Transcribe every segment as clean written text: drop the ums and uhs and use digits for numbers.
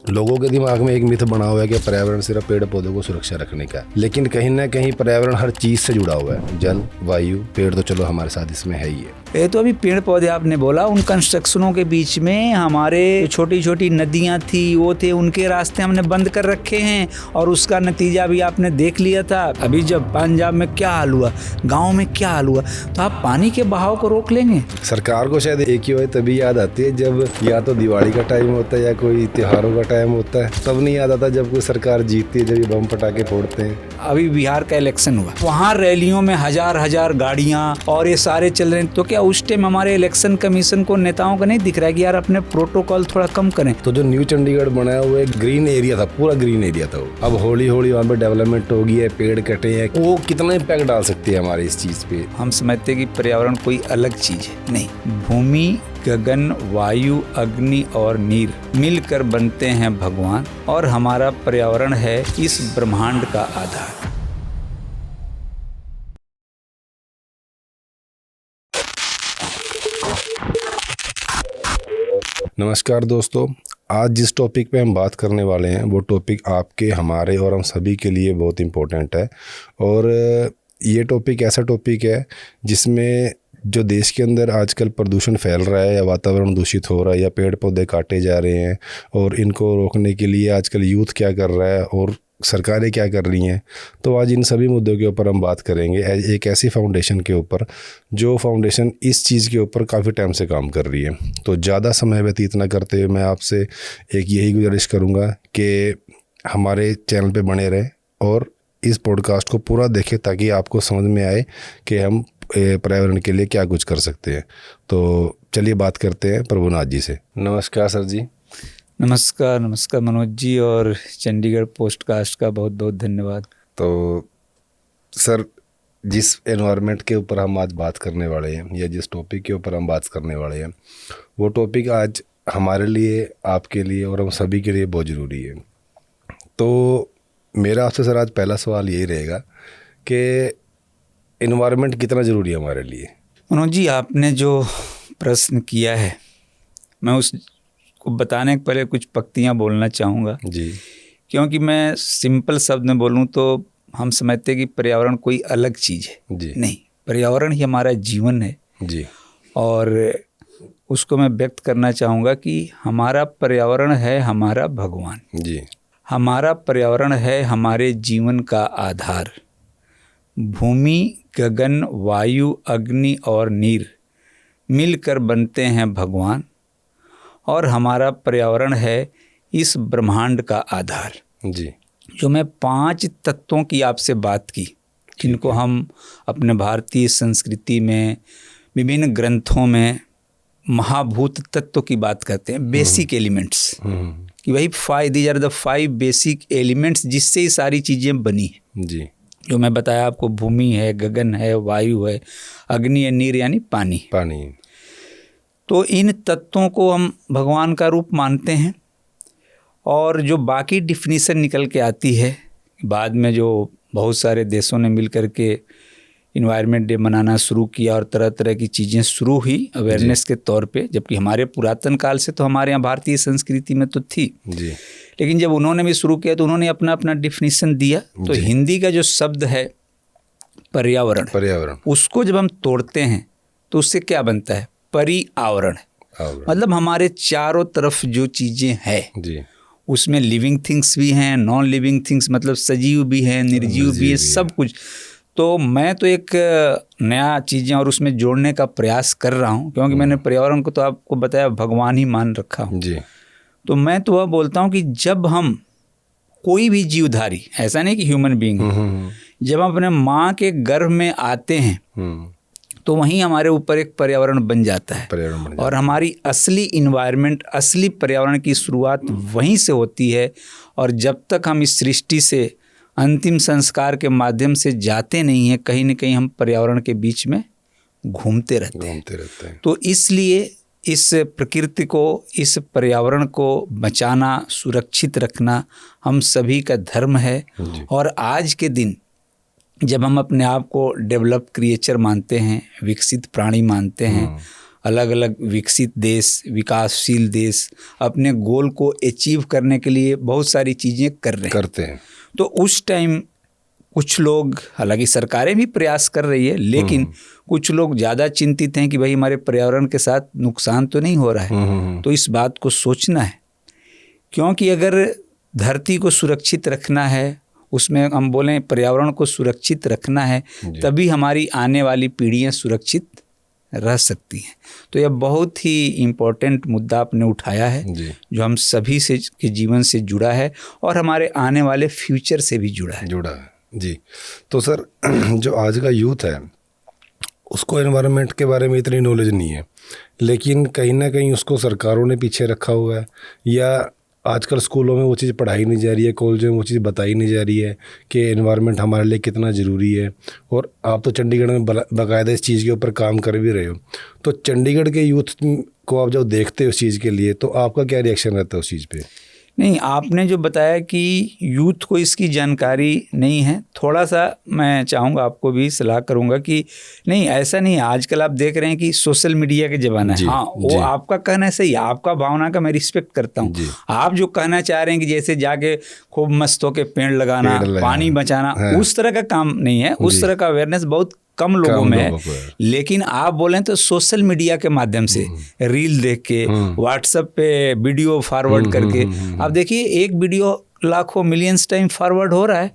लोगों के दिमाग में एक मिथ बना हुआ है कि पर्यावरण सिर्फ पेड़ पौधों को सुरक्षा रखने का है, लेकिन कहीं ना कहीं पर्यावरण हर चीज से जुड़ा हुआ है। जल, वायु, पेड़ तो चलो हमारे साथ इसमें है ही है। ये तो अभी पेड़ पौधे आपने बोला, उन कंस्ट्रक्शनों के बीच में हमारे छोटी छोटी नदियां थी, वो थे, उनके रास्ते हमने बंद कर रखे हैं और उसका नतीजा भी आपने देख लिया था। अभी जब पंजाब में क्या हाल हुआ, गाँव में क्या हाल हुआ, तो आप पानी के बहाव को रोक लेंगे? सरकार को शायद एक ही बात तभी याद आती है जब या तो दिवाली का टाइम होता है या कोई त्योहारों का टाइम होता है, तब नहीं याद आता जब कोई सरकार जीतती है, जब ये बम पटाखे फोड़ते हैं। अभी बिहार का इलेक्शन हुआ, वहाँ रैलियों में हजार गाड़ियां और ये सारे चल रहे हैं, तो क्या उस टाइम हमारे इलेक्शन कमीशन को, नेताओं को नहीं दिख रहा है कि यार अपने प्रोटोकॉल थोड़ा कम करें? तो जो न्यू चंडीगढ़ बनाया हुआ एक ग्रीन एरिया था, पूरा ग्रीन एरिया था वो, अब हौली हौली वहाँ पे डेवलपमेंट हो गई है, पेड़ कटे हैं, वो कितना इम्पैक्ट डाल सकती है हमारे इस चीज पे? हम समझते हैं कि पर्यावरण कोई अलग चीज है, नहीं। भूमि, गगन, वायु, अग्नि और नीर मिलकर बनते हैं भगवान, और हमारा पर्यावरण है इस ब्रह्मांड का आधार। नमस्कार दोस्तों, आज जिस टॉपिक पे हम बात करने वाले हैं वो टॉपिक आपके, हमारे और हम सभी के लिए बहुत इम्पोर्टेंट है। और ये टॉपिक ऐसा टॉपिक है जिसमें जो देश के अंदर आजकल प्रदूषण फैल रहा है या वातावरण दूषित हो रहा है या पेड़ पौधे काटे जा रहे हैं, और इनको रोकने के लिए आजकल यूथ क्या कर रहा है और सरकारें क्या कर रही हैं, तो आज इन सभी मुद्दों के ऊपर हम बात करेंगे एक ऐसी फाउंडेशन के ऊपर जो फाउंडेशन इस चीज़ के ऊपर काफ़ी टाइम से काम कर रही है। तो ज़्यादा समय व्यतीत न करते हुए मैं आपसे एक यही गुजारिश करूँगा कि हमारे चैनल पे बने रहें और इस पॉडकास्ट को पूरा देखें ताकि आपको समझ में आए कि हम पर्यावरण के लिए क्या कुछ कर सकते हैं। तो चलिए बात करते हैं प्रभुनाथ जी से। नमस्कार सर जी। नमस्कार मनोज जी, और चंडीगढ़ पॉडकास्ट का बहुत बहुत धन्यवाद। तो सर, जिस एनवायरनमेंट के ऊपर हम आज बात करने वाले हैं या जिस टॉपिक के ऊपर हम बात करने वाले हैं, वो टॉपिक आज हमारे लिए, आपके लिए और हम सभी के लिए बहुत ज़रूरी है। तो मेरा आपसे सर आज पहला सवाल यही रहेगा कि एनवायरनमेंट कितना ज़रूरी है हमारे लिए? मनोज जी, आपने जो प्रश्न किया है, मैं उसको बताने के पहले कुछ पंक्तियाँ बोलना चाहूँगा जी। क्योंकि मैं सिंपल शब्द में बोलूँ तो हम समझते हैं कि पर्यावरण कोई अलग चीज़ है जी। नहीं, पर्यावरण ही हमारा जीवन है जी। और उसको मैं व्यक्त करना चाहूँगा कि हमारा पर्यावरण है हमारा भगवान जी। हमारा पर्यावरण है हमारे जीवन का आधार। भूमि, गगन, वायु, अग्नि और नीर मिलकर बनते हैं भगवान, और हमारा पर्यावरण है इस ब्रह्मांड का आधार। जी। जो मैं 5 तत्वों की आपसे बात की, जिनको हम अपने भारतीय संस्कृति में विभिन्न ग्रंथों में महाभूत तत्व की बात करते हैं, बेसिक एलिमेंट्स, कि भाई these are the 5 basic elements जिससे ये सारी चीज़ें बनी हैं। जी। जो मैं बताया आपको, भूमि है, गगन है, वायु है, अग्नि है, नीर यानी पानी। तो इन तत्वों को हम भगवान का रूप मानते हैं, और जो बाकी डिफिनीशन निकल के आती है बाद में, जो बहुत सारे देशों ने मिल कर के इन्वायरमेंट डे मनाना शुरू किया और तरह तरह की चीज़ें शुरू हुई अवेयरनेस के तौर पे, जबकि हमारे पुरातन काल से तो हमारे यहाँ भारतीय संस्कृति में तो थी जी। लेकिन जब उन्होंने भी शुरू किया तो उन्होंने अपना अपना डिफिनीशन दिया। तो हिंदी का जो शब्द है पर्यावरण, उसको जब हम तोड़ते हैं तो उससे क्या बनता है? परिआवरण। मतलब हमारे चारों तरफ जो चीज़ें हैं जी, उसमें लिविंग थिंग्स भी हैं, नॉन लिविंग थिंग्स, मतलब सजीव भी हैं, निर्जीव भी है, सब कुछ। तो मैं तो एक नया चीज़ें और उसमें जोड़ने का प्रयास कर रहा हूँ, क्योंकि मैंने पर्यावरण को तो आपको बताया भगवान ही मान रखा हूँ जी। तो मैं तो वह बोलता हूँ कि जब हम कोई भी जीवधारी, ऐसा नहीं कि ह्यूमन बीइंग, जब हम अपने माँ के गर्भ में आते हैं तो वहीं हमारे ऊपर एक पर्यावरण बन जाता है, और हमारी असली इन्वायरमेंट, असली पर्यावरण की शुरुआत वहीं से होती है। और जब तक हम इस सृष्टि से अंतिम संस्कार के माध्यम से जाते नहीं हैं, कहीं न कहीं हम पर्यावरण के बीच में घूमते रहते हैं। तो इसलिए इस प्रकृति को, इस पर्यावरण को बचाना, सुरक्षित रखना हम सभी का धर्म है। और आज के दिन जब हम अपने आप को डेवलप क्रिएचर मानते हैं, विकसित प्राणी मानते हैं, अलग अलग विकसित देश, विकासशील देश अपने गोल को अचीव करने के लिए बहुत सारी चीज़ें करते हैं। तो उस टाइम कुछ लोग, हालांकि सरकारें भी प्रयास कर रही है, लेकिन कुछ लोग ज़्यादा चिंतित हैं कि भाई हमारे पर्यावरण के साथ नुकसान तो नहीं हो रहा है। तो इस बात को सोचना है, क्योंकि अगर धरती को सुरक्षित रखना है, उसमें हम बोलें पर्यावरण को सुरक्षित रखना है, तभी हमारी आने वाली पीढ़ियां सुरक्षित रह सकती हैं। तो यह बहुत ही इम्पोर्टेंट मुद्दा आपने उठाया है, जो हम सभी से के जीवन से जुड़ा है और हमारे आने वाले फ्यूचर से भी जुड़ा है। जी। तो सर, जो आज का यूथ है उसको एनवायरनमेंट के बारे में इतनी नॉलेज नहीं है, लेकिन कहीं ना कहीं उसको सरकारों ने पीछे रखा हुआ है, या आजकल स्कूलों में वो चीज़ पढ़ाई नहीं जा रही है, कॉलेजों में वो चीज़ बताई नहीं जा रही है कि एनवायरनमेंट हमारे लिए कितना ज़रूरी है। और आप तो चंडीगढ़ में बाकायदा इस चीज़ के ऊपर काम कर भी रहे हो, तो चंडीगढ़ के यूथ को आप जब देखते हो उस चीज़ के लिए, तो आपका क्या रिएक्शन रहता है उस चीज़ पे? नहीं, आपने जो बताया कि यूथ को इसकी जानकारी नहीं है, थोड़ा सा मैं चाहूँगा, आपको भी सलाह करूँगा कि नहीं, ऐसा नहीं है। आजकल आप देख रहे हैं कि सोशल मीडिया के ज़माना है। हाँ, वो आपका कहना सही है, आपका भावना का मैं रिस्पेक्ट करता हूँ। आप जो कहना चाह रहे हैं कि जैसे जाके खूब मस्त होके पेड़ लगाना, पानी बचाना, उस तरह का काम नहीं है। उस तरह का अवेयरनेस बहुत कम लोगों में है। लेकिन आप बोलें तो सोशल मीडिया के माध्यम से रील देख के, व्हाट्सएप पे वीडियो फॉरवर्ड करके, आप देखिए एक वीडियो लाखों मिलियंस टाइम फॉरवर्ड हो रहा है।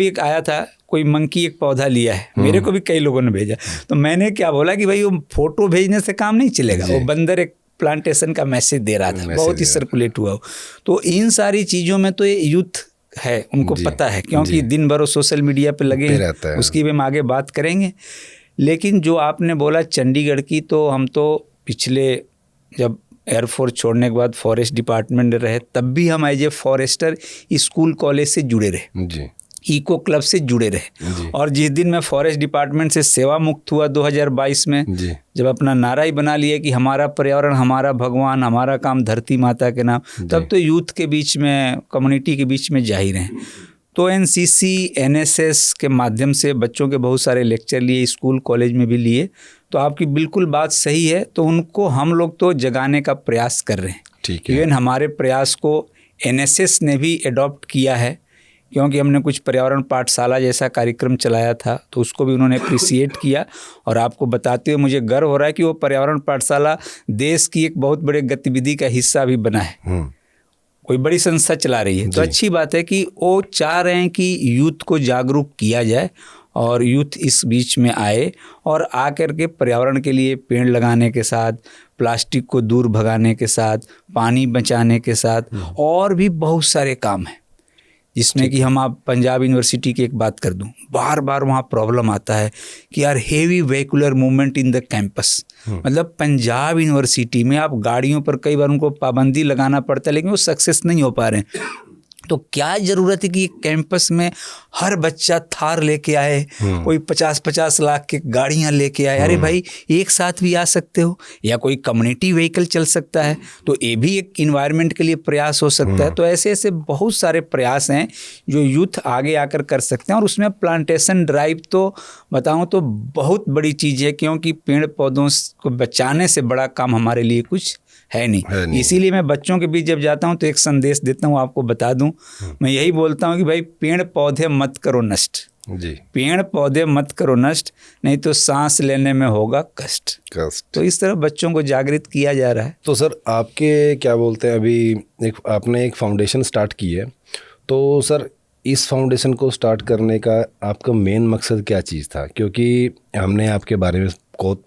एक आया था, कोई मंकी एक पौधा लिया है, मेरे को भी कई लोगों ने भेजा, तो मैंने क्या बोला कि भाई वो फोटो भेजने से काम नहीं चलेगा, वो बंदर एक प्लांटेशन का मैसेज दे रहा था, बहुत ही सर्कुलेट हुआ। तो इन सारी चीज़ों में तो ये यूथ है, उनको पता है, क्योंकि दिन भर वो सोशल मीडिया पे लगे हैं, उसकी भी हम आगे बात करेंगे। लेकिन जो आपने बोला चंडीगढ़ की, तो हम तो पिछले जब एयरफोर्स छोड़ने के बाद फॉरेस्ट डिपार्टमेंट में रहे, तब भी हम as a forester school college से जुड़े रहे, इको क्लब से जुड़े रहे। और जिस दिन मैं फॉरेस्ट डिपार्टमेंट से सेवा मुक्त हुआ 2022 में, जब अपना नारा ही बना लिया कि हमारा पर्यावरण हमारा भगवान, हमारा काम धरती माता के नाम, तब तो यूथ के बीच में, कम्युनिटी के बीच में जाहिर हैं। तो एनसीसी, एनएसएस के माध्यम से बच्चों के बहुत सारे लेक्चर लिए, स्कूल कॉलेज में भी लिए। तो आपकी बिल्कुल बात सही है, तो उनको हम लोग तो जगाने का प्रयास कर रहे हैं। इवन हमारे प्रयास को एनएसएस ने भी एडॉप्ट किया है, क्योंकि हमने कुछ पर्यावरण पाठशाला जैसा कार्यक्रम चलाया था, तो उसको भी उन्होंने अप्रिसिएट किया। और आपको बताते हुए मुझे गर्व हो रहा है कि वो पर्यावरण पाठशाला देश की एक बहुत बड़े गतिविधि का हिस्सा भी बना है, कोई बड़ी संस्था चला रही है। तो अच्छी बात है कि वो चाह रहे हैं कि यूथ को जागरूक किया जाए और यूथ इस बीच में आए और आकर के पर्यावरण के लिए पेड़ लगाने के साथ, प्लास्टिक को दूर भगाने के साथ, पानी बचाने के साथ और भी बहुत सारे काम हैं, जिसमें कि हम आप पंजाब यूनिवर्सिटी की एक बात कर दूं, बार बार वहाँ प्रॉब्लम आता है कि यार heavy vehicular movement in the campus, मतलब पंजाब यूनिवर्सिटी में आप गाड़ियों पर कई बार उनको पाबंदी लगाना पड़ता है, लेकिन वो सक्सेस नहीं हो पा रहे हैं। तो क्या ज़रूरत है कि कैंपस में हर बच्चा थार लेके आए, कोई 50-50 लाख की गाड़ियां लेके आए? अरे भाई, एक साथ भी आ सकते हो, या कोई कम्युनिटी व्हीकल चल सकता है, तो ये भी एक इन्वायरमेंट के लिए प्रयास हो सकता है। तो ऐसे ऐसे बहुत सारे प्रयास हैं जो यूथ आगे आकर कर सकते हैं। और उसमें प्लांटेशन ड्राइव तो बताऊं तो बहुत बड़ी चीज़ है, क्योंकि पेड़ पौधों को बचाने से बड़ा काम हमारे लिए कुछ है नहीं। इसीलिए मैं बच्चों के बीच जब जाता हूं तो एक संदेश देता हूं, आपको बता दूं, मैं यही बोलता हूं कि भाई पेड़ पौधे मत करो नष्ट, पेड़ पौधे मत करो नष्ट, नहीं तो सांस लेने में होगा कष्ट। तो इस तरह बच्चों को जागृत किया जा रहा है। तो सर, आपके क्या बोलते हैं, अभी आपने एक फाउंडेशन स्टार्ट की है, तो सर इस फाउंडेशन को स्टार्ट करने का आपका मेन मकसद क्या चीज़ था? क्योंकि हमने आपके बारे में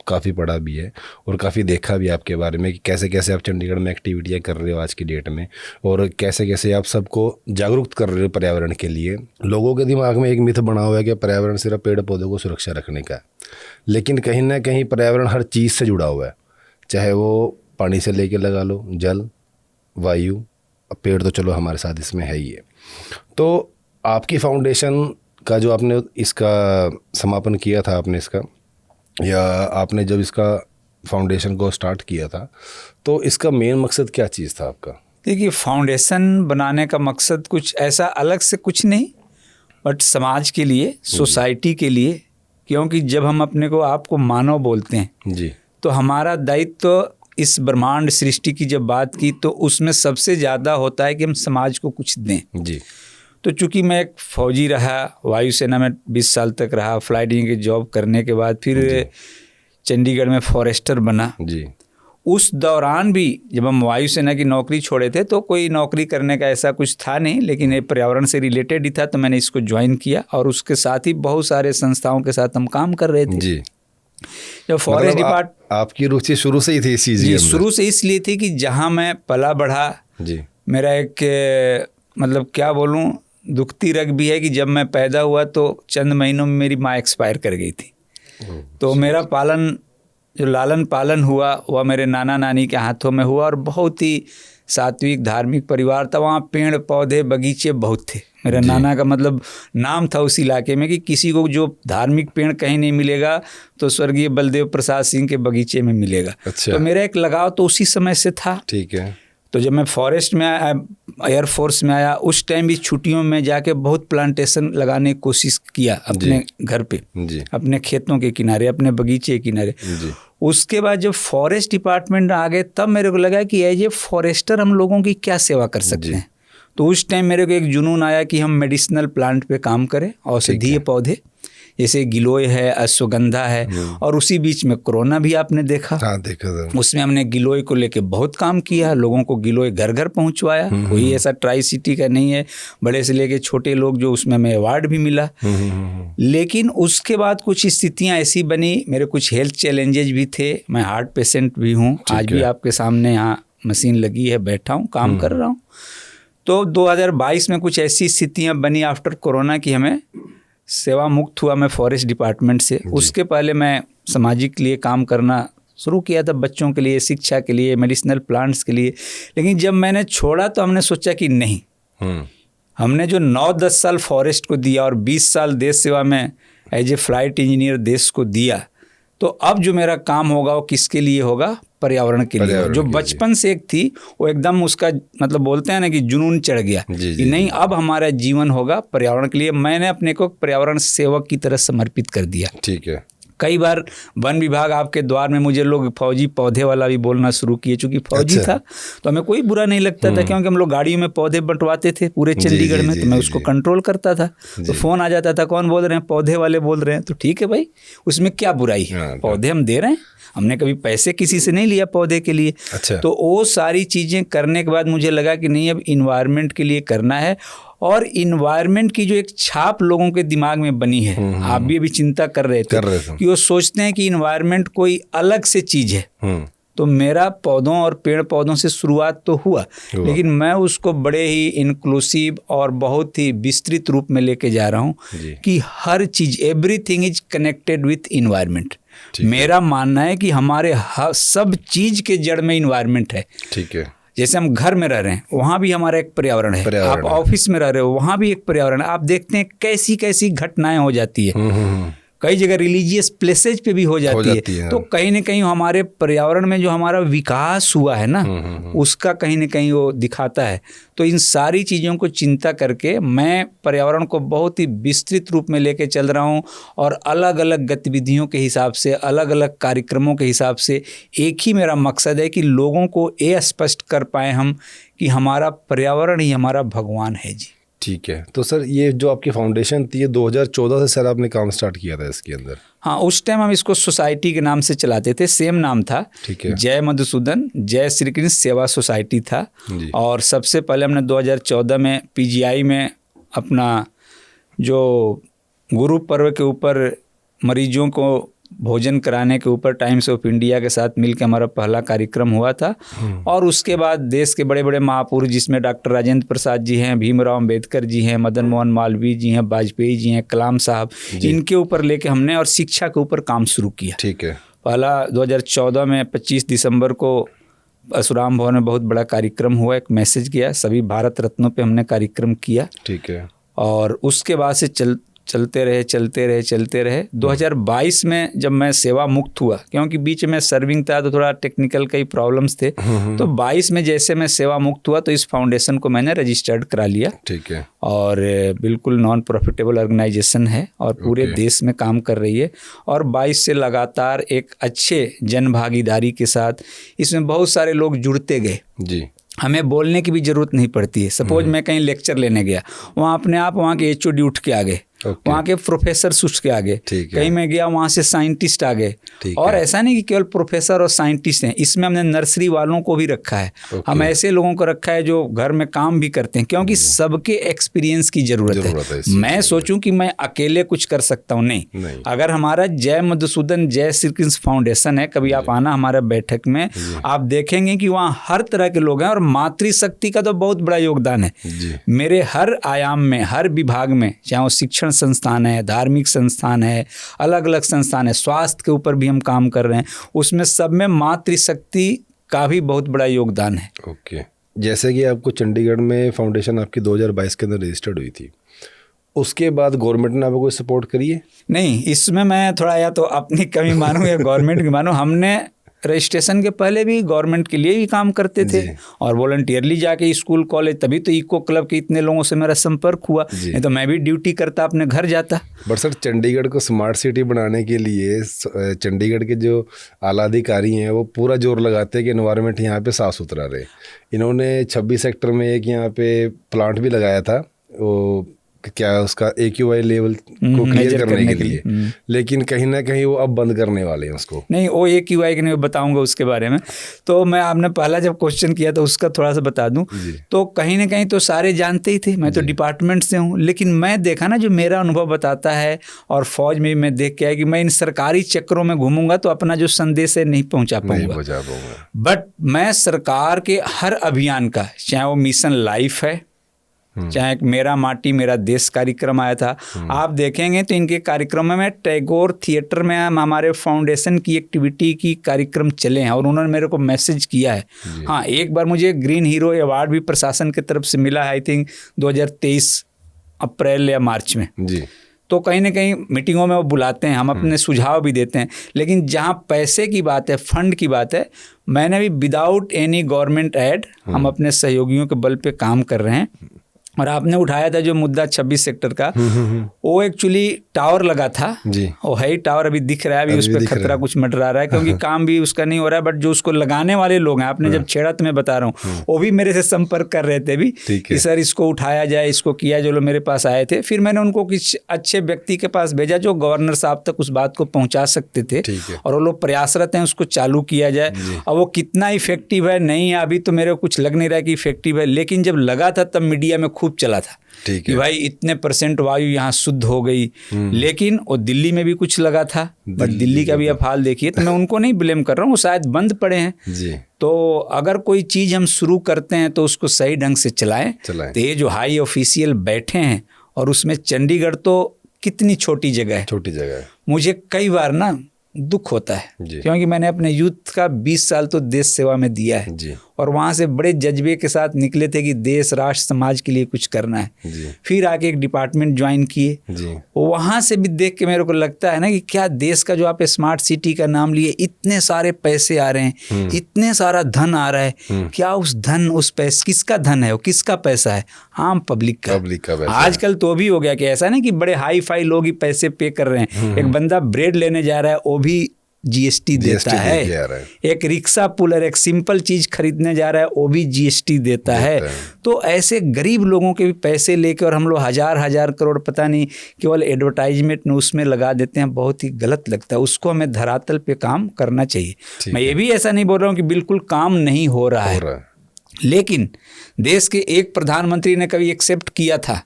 काफ़ी पढ़ा भी है और काफ़ी देखा भी आपके बारे में कि कैसे कैसे आप चंडीगढ़ में एक्टिविटियाँ कर रहे हो आज की डेट में, और कैसे कैसे आप सबको जागरूक कर रहे हो पर्यावरण के लिए। लोगों के दिमाग में एक मिथ बना हुआ है कि पर्यावरण सिर्फ पेड़ पौधों को सुरक्षा रखने का है, लेकिन कहीं ना कहीं पर्यावरण हर चीज़ से जुड़ा हुआ है, चाहे वो पानी से लेके लगा लो, जल, वायु, पेड़ तो चलो हमारे साथ इसमें है ही है। तो आपकी फाउंडेशन का जो आपने इसका समापन किया था, आपने इसका, या आपने जब इसका फाउंडेशन को स्टार्ट किया था, तो इसका मेन मकसद क्या चीज़ था आपका? देखिए, फाउंडेशन बनाने का मकसद कुछ ऐसा अलग से कुछ नहीं, बट समाज के लिए, सोसाइटी के लिए, क्योंकि जब हम अपने को आपको मानव बोलते हैं जी, तो हमारा दायित्व तो इस ब्रह्मांड सृष्टि की जब बात की तो उसमें सबसे ज़्यादा होता है कि हम समाज को कुछ दें जी। तो चूंकि मैं एक फौजी रहा, वायुसेना में 20 साल तक रहा, फ्लाइटिंग की जॉब करने के बाद फिर चंडीगढ़ में फॉरेस्टर बना जी। उस दौरान भी जब हम वायुसेना की नौकरी छोड़े थे तो कोई नौकरी करने का ऐसा कुछ था नहीं, लेकिन ये पर्यावरण से रिलेटेड ही था तो मैंने इसको ज्वाइन किया और उसके साथ ही बहुत सारे संस्थाओं के साथ हम काम कर रहे थे जी। जब फॉरेस्ट आपकी रुचि शुरू से ही थी इस चीज़ जी, शुरू से इसलिए थी कि जहाँ मैं पला बढ़ा जी, मेरा एक मतलब क्या बोलूँ दुखती रग भी है कि जब मैं पैदा हुआ तो चंद महीनों में मेरी माँ एक्सपायर कर गई थी। तो मेरा पालन जो लालन पालन हुआ वह मेरे नाना नानी के हाथों में हुआ और बहुत ही सात्विक धार्मिक परिवार था। वहाँ पेड़ पौधे बगीचे बहुत थे। मेरा नाना का मतलब नाम था उस इलाके में कि किसी को जो धार्मिक पेड़ कहीं नहीं मिलेगा तो स्वर्गीय बलदेव प्रसाद सिंह के बगीचे में मिलेगा। अच्छा। तो मेरा एक लगाव तो उसी समय से था। ठीक है। तो जब मैं फॉरेस्ट में आया, एयरफोर्स में आया, उस टाइम भी छुट्टियों में जाके बहुत प्लांटेशन लगाने की कोशिश किया अपने घर पे जी। अपने खेतों के किनारे, अपने बगीचे के किनारे जी। उसके बाद जब फॉरेस्ट डिपार्टमेंट आ गए तब मेरे को लगा कि एज ए फॉरेस्टर हम लोगों की क्या सेवा कर सकते हैं। तो उस टाइम मेरे को एक जुनून आया कि हम मेडिसिनल प्लांट पे काम करें, औषधीय पौधे जैसे गिलोय है, अश्वगंधा है। और उसी बीच में कोरोना भी आपने देखा। हाँ, देखा था। उसमें हमने गिलोय को लेके बहुत काम किया, लोगों को गिलोय घर घर पहुंचवाया। कोई ऐसा ट्राई सिटी का नहीं है, बड़े से लेके छोटे लोग जो उसमें हमें अवार्ड भी मिला। लेकिन उसके बाद कुछ स्थितियां ऐसी बनी, मेरे कुछ हेल्थ चैलेंजेस भी थे। मैं हार्ट पेशेंट भी हूँ, आज भी आपके सामने यहाँ मशीन लगी है, बैठा हूँ, काम कर रहा हूँ। तो 2022 में कुछ ऐसी स्थितियां बनी आफ्टर कोरोना की हमें सेवा मुक्त हुआ मैं फॉरेस्ट डिपार्टमेंट से। उसके पहले मैं सामाजिक लिए काम करना शुरू किया था, बच्चों के लिए, शिक्षा के लिए, मेडिसिनल प्लांट्स के लिए। लेकिन जब मैंने छोड़ा तो हमने सोचा कि नहीं, हमने जो 9-10 साल फॉरेस्ट को दिया और 20 साल देश सेवा में एज ए फ्लाइट इंजीनियर देश को दिया, तो अब जो मेरा काम होगा वो किसके लिए होगा? पर्यावरण के लिए। जो बचपन से एक थी वो एकदम उसका मतलब बोलते हैं ना कि जुनून चढ़ गया कि नहीं, अब हमारा जीवन होगा पर्यावरण के लिए। मैंने अपने को पर्यावरण सेवक की तरह समर्पित कर दिया। ठीक है। कई बार वन विभाग आपके द्वार में मुझे लोग फौजी पौधे वाला भी बोलना शुरू किए, चूंकि फौजी था तो हमें कोई बुरा नहीं लगता था, क्योंकि हम लोग गाड़ियों में पौधे बंटवाते थे पूरे चंडीगढ़ में। तो मैं उसको कंट्रोल करता था। तो फोन आ जाता था, कौन बोल रहे हैं? पौधे वाले बोल रहे हैं। तो ठीक है भाई, उसमें क्या बुराई है? पौधे हम दे रहे हैं, हमने कभी पैसे किसी से नहीं लिया पौधे के लिए। अच्छा। तो वो सारी चीज़ें करने के बाद मुझे लगा कि नहीं, अब इन्वायरमेंट के लिए करना है। और इन्वायरमेंट की जो एक छाप लोगों के दिमाग में बनी है, आप भी अभी चिंता कर रहे थे कि वो सोचते हैं कि इन्वायरमेंट कोई अलग से चीज़ है। तो मेरा पौधों और पेड़ पौधों से शुरुआत तो हुआ, लेकिन मैं उसको बड़े ही इंक्लूसिव और बहुत ही विस्तृत रूप में लेके जा रहा हूँ कि हर चीज़, everything is connected with environment. मेरा मानना है कि हमारे सब चीज़ के जड़ में इन्वायरमेंट है। ठीक है। जैसे हम घर में रह रहे हैं, वहाँ भी हमारा एक पर्यावरण है। आप ऑफिस में रह रहे हो, वहाँ भी एक पर्यावरण है। आप देखते हैं कैसी कैसी घटनाएं हो जाती है। कई जगह रिलीजियस प्लेसेज पे भी हो जाती है। तो कहीं ना कहीं हमारे पर्यावरण में जो हमारा विकास हुआ है ना, उसका कहीं ना कहीं वो दिखाता है। तो इन सारी चीज़ों को चिंता करके मैं पर्यावरण को बहुत ही विस्तृत रूप में लेके चल रहा हूँ। और अलग अलग गतिविधियों के हिसाब से, अलग अलग कार्यक्रमों के हिसाब से एक ही मेरा मकसद है कि लोगों को ये स्पष्ट कर पाए हम कि हमारा पर्यावरण ही हमारा भगवान है जी। ठीक है। तो सर, ये जो आपकी फाउंडेशन थी, ये 2014 से सर आपने काम स्टार्ट किया था इसके अंदर? हाँ, उस टाइम हम इसको सोसाइटी के नाम से चलाते थे, सेम नाम था। ठीक है। जय मधुसूदन जय श्री कृष्ण सेवा सोसाइटी था। और सबसे पहले हमने 2014 में पीजीआई में अपना जो गुरु पर्व के ऊपर मरीजों को भोजन कराने के ऊपर टाइम्स ऑफ इंडिया के साथ मिलकर हमारा पहला कार्यक्रम हुआ था। और उसके बाद देश के बड़े बड़े महापुरुष, जिसमें डॉक्टर राजेंद्र प्रसाद जी हैं, भीमराव अंबेडकर जी हैं, मदन मोहन मालवीय जी हैं, वाजपेयी जी हैं, कलाम साहब, इनके ऊपर लेके हमने और शिक्षा के ऊपर काम शुरू किया। ठीक है। पहला 2014 में 25 दिसंबर को परशुराम भवन में बहुत बड़ा कार्यक्रम हुआ, एक मैसेज गया, सभी भारत रत्नों पे हमने कार्यक्रम किया। ठीक है। और उसके बाद से चलते रहे 2022 में जब मैं सेवा मुक्त हुआ, क्योंकि बीच में सर्विंग था तो थोड़ा टेक्निकल कई प्रॉब्लम्स थे, तो 22 में जैसे मैं सेवा मुक्त हुआ तो इस फाउंडेशन को मैंने रजिस्टर्ड करा लिया। ठीक है। और बिल्कुल नॉन प्रॉफिटेबल ऑर्गेनाइजेशन है और पूरे देश में काम कर रही है, और 22 से लगातार एक अच्छे जन भागीदारी के साथ इसमें बहुत सारे लोग जुड़ते गए जी। हमें बोलने की भी ज़रूरत नहीं पड़ती है। सपोज मैं कहीं लेक्चर लेने गया, वहाँ अपने आप वहाँ के HOD उठ के आ गए, वहाँ के प्रोफेसर उठ के आ गए, कहीं मैं गया वहाँ से साइंटिस्ट आ गए। और ऐसा नहीं कि केवल प्रोफेसर और साइंटिस्ट हैं, इसमें हमने नर्सरी वालों को भी रखा है। हम ऐसे लोगों को रखा है जो घर में काम भी करते हैं, क्योंकि सबके एक्सपीरियंस की ज़रूरत है। मैं सोचूं कि मैं अकेले कुछ कर सकता हूँ, नहीं। अगर हमारा जय मधुसूदन जय श्री कृष्ण फाउंडेशन है, कभी आप आना हमारे बैठक में, आप देखेंगे कि वहाँ हर तरह के लोग हैं और मातृशक्ति का तो बहुत बड़ा योगदान है। मेरे हर आयाम में, हर विभाग में, चाहे वो शिक्षण संस्थान है, धार्मिक संस्थान है, अलग अलग संस्थान है, स्वास्थ्य के ऊपर भी हम काम कर रहे हैं, उसमें सब में मातृशक्ति का भी बहुत बड़ा योगदान है। ओके। जैसे कि आपको चंडीगढ़ में फाउंडेशन आपकी 2022 के अंदर रजिस्टर्ड हुई थी, उसके बाद गवर्नमेंट ने आपको कोई सपोर्ट करी है? नहीं, इसमें मैं थोड़ा या तो अपनी कमी मानूं या गवर्नमेंट की मानूं। हमने रजिस्ट्रेशन के पहले भी गवर्नमेंट के लिए ही काम करते थे और वॉलंटियरली जाके स्कूल कॉलेज, तभी तो इको क्लब के इतने लोगों से मेरा संपर्क हुआ, नहीं तो मैं भी ड्यूटी करता, अपने घर जाता। बट सर, चंडीगढ़ को स्मार्ट सिटी बनाने के लिए चंडीगढ़ के जो आला अधिकारी हैं वो पूरा जोर लगाते हैं कि एनवायरनमेंट यहाँ पे साफ़ सुथरा रहे। इन्होंने 26 सेक्टर में एक यहाँ पे प्लांट भी लगाया था, वो क्या उसका AQI लेवल को क्लियर करने के लिए, लेकिन कहीं ना कहीं वो अब बंद करने वाले हैं उसको। नहीं, वो AQI के नहीं बताऊंगा उसके बारे में। तो मैं आपने पहला जब क्वेश्चन किया तो उसका थोड़ा सा बता दूं, तो कहीं ना कहीं तो सारे जानते ही थे, मैं तो डिपार्टमेंट से हूं, लेकिन मैं देखा ना, जो मेरा अनुभव बताता है, और फौज में भी मैं देख के आया कि मैं इन सरकारी चक्रों में घूमूंगा तो अपना जो संदेश है नहीं पहुँचा पाऊंगा। बट मैं सरकार के हर अभियान का, चाहे वो मिशन लाइफ है, चाहे मेरा माटी मेरा देश कार्यक्रम आया था, आप देखेंगे तो इनके कार्यक्रम में टैगोर थिएटर में हमारे फाउंडेशन की एक्टिविटी की कार्यक्रम चले हैं और उन्होंने मेरे को मैसेज किया है। हाँ, एक बार मुझे ग्रीन हीरो अवार्ड भी प्रशासन की तरफ से मिला है, आई थिंक 2023 अप्रैल या मार्च में जी। तो कहीं ना कहीं मीटिंगों में वो बुलाते हैं, हम अपने सुझाव भी देते हैं, लेकिन जहाँ पैसे की बात है, फंड की बात है, मैंने भी विदाउट एनी गवर्नमेंट एड हम अपने सहयोगियों के बल पे काम कर रहे हैं। और आपने उठाया था जो मुद्दा 26 सेक्टर का, वो एक्चुअली टावर लगा था जी। वो है ही टावर, अभी दिख रहा है, अभी उस पर खतरा कुछ मंडरा रहा है, क्योंकि काम भी उसका नहीं हो रहा है। बट जो उसको लगाने वाले लोग हैं, आपने जब छेड़ा तो मैं बता रहा हूँ, वो भी मेरे से संपर्क कर रहे थे भी कि सर इसको उठाया जाए, इसको किया, जो लोग मेरे पास आए थे। फिर मैंने उनको किसी अच्छे व्यक्ति के पास भेजा जो गवर्नर साहब तक उस बात को पहुँचा सकते थे, और वो लोग प्रयासरत हैं उसको चालू किया जाए। अब वो कितना इफेक्टिव है नहीं, अभी तो मेरे को कुछ लग नहीं रहा कि इफेक्टिव है, लेकिन जब लगा था तब मीडिया में खूब चला था कि भाई इतने % वायु यहाँ शुद्ध हो गई। लेकिन वो दिल्ली में भी कुछ लगा था, बट दिल्ली का भी आप हाल देखिए। तो मैं उनको नहीं ब्लेम कर रहा हूँ, वो शायद बंद पड़े हैं जी। तो अगर कोई चीज़ हम शुरू करते हैं तो उसको सही ढंग से चलाएं। तो ये जो हाई ऑफिशियल बैठे हैं, और उसमें चंडीगढ़ तो कितनी छोटी जगह है, मुझे कई बार ना दुख होता है, क्योंकि मैंने अपने यूथ का 20 साल तो देश सेवा में दिया है जी। और वहाँ से बड़े जज्बे के साथ निकले थे कि देश राष्ट्र समाज के लिए कुछ करना है जी। फिर आके एक डिपार्टमेंट ज्वाइन किए, वहाँ से भी देख के मेरे को लगता है ना कि क्या देश का, जो आप स्मार्ट सिटी का नाम लिए, इतने सारे पैसे आ रहे हैं, इतने सारा धन आ रहा है, क्या उस धन, उस पैसे, किसका धन है वो, किसका पैसा है? आम पब्लिक का। आजकल तो भी हो गया कि ऐसा नहीं कि बड़े हाई फाई लोग ही पैसे पे कर रहे हैं। एक बंदा ब्रेड लेने जा रहा है, वो भी GST देता है। एक रिक्शा पुलर एक सिंपल चीज खरीदने जा रहा है, वो भी GST देता है। तो ऐसे गरीब लोगों के भी पैसे लेके, और हम लोग हजार करोड़ पता नहीं केवल एडवर्टाइजमेंट में उसमें लगा देते हैं, बहुत ही गलत लगता है। उसको हमें धरातल पे काम करना चाहिए। मैं ये भी ऐसा नहीं बोल रहा हूँ कि बिल्कुल काम नहीं हो रहा है, लेकिन देश के एक प्रधानमंत्री ने कभी एक्सेप्ट किया था,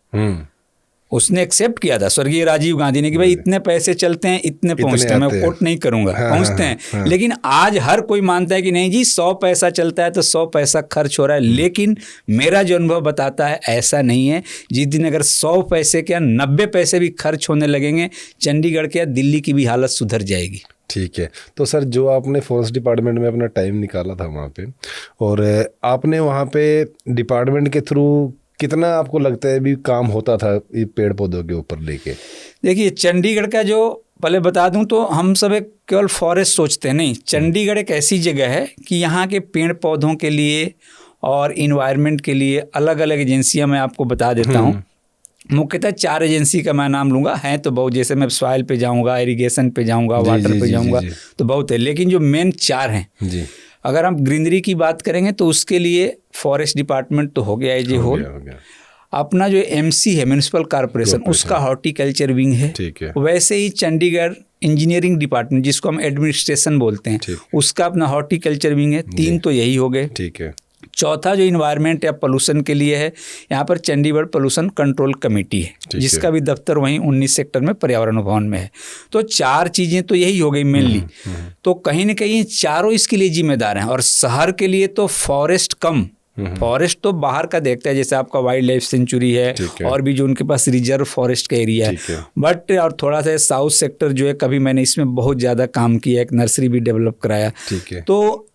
उसने एक्सेप्ट किया था, स्वर्गीय राजीव गांधी ने, कि भाई इतने पैसे चलते हैं, इतने पहुंचते हैं, मैं कोट नहीं करूंगा, पहुंचते हैं। लेकिन आज हर कोई मानता है कि नहीं जी 100 पैसा चलता है तो 100 पैसा खर्च हो रहा है। लेकिन मेरा जो अनुभव बताता है ऐसा नहीं है। जिस दिन अगर 100 पैसे क्या 90 पैसे भी खर्च होने लगेंगे, चंडीगढ़ के या दिल्ली की भी हालत सुधर जाएगी। ठीक है। तो सर, जो आपने फॉरेस्ट डिपार्टमेंट में अपना टाइम निकाला था वहाँ पे, और आपने वहाँ पे डिपार्टमेंट के थ्रू कितना आपको लगता है भी काम होता था ये पेड़ पौधों के ऊपर लेके? देखिए चंडीगढ़ का जो पहले बता दूं तो हम सब एक केवल फॉरेस्ट सोचते हैं, नहीं, चंडीगढ़ एक ऐसी जगह है कि यहाँ के पेड़ पौधों के लिए और इन्वायरमेंट के लिए अलग अलग एजेंसियाँ मैं आपको बता देता हूँ। मुख्यतः 4 एजेंसी का मैं नाम लूँगा, हैं तो बहुत, जैसे मैं सॉइल पे जाऊँगा, इरिगेशन पे जाऊँगा, वाटर पे जाऊँगा, तो बहुत है, लेकिन जो मेन 4 हैं जी। अगर हम ग्रीनरी की बात करेंगे तो उसके लिए फॉरेस्ट डिपार्टमेंट तो हो गया है जी, हो अपना जो एमसी है म्यूनिसिपल कॉर्पोरेशन, उसका हॉर्टिकल्चर विंग है, वैसे ही चंडीगढ़ इंजीनियरिंग डिपार्टमेंट जिसको हम एडमिनिस्ट्रेशन बोलते हैं, उसका अपना हॉर्टिकल्चर विंग है। 3 तो यही हो गए। ठीक है। चौथा जो इन्वायरमेंट या पोल्यूशन के लिए है, यहाँ पर चंडीगढ़ पोल्यूशन कंट्रोल कमेटी है, जिसका भी दफ्तर वहीं 19 सेक्टर में पर्यावरण भवन में है। तो 4 चीज़ें तो यही हो गई मेनली। तो कहीं ना कहीं चारों इसके लिए जिम्मेदार हैं। और शहर के लिए तो फॉरेस्ट कम, फॉरेस्ट तो बाहर का देखता है, जैसे आपका वाइल्ड लाइफ सेंचुरी है और भी जो उनके पास रिजर्व फॉरेस्ट का एरिया है। बट और थोड़ा सा साउथ सेक्टर जो है, कभी मैंने इसमें बहुत ज़्यादा काम किया, एक नर्सरी भी डेवलप कराया। तो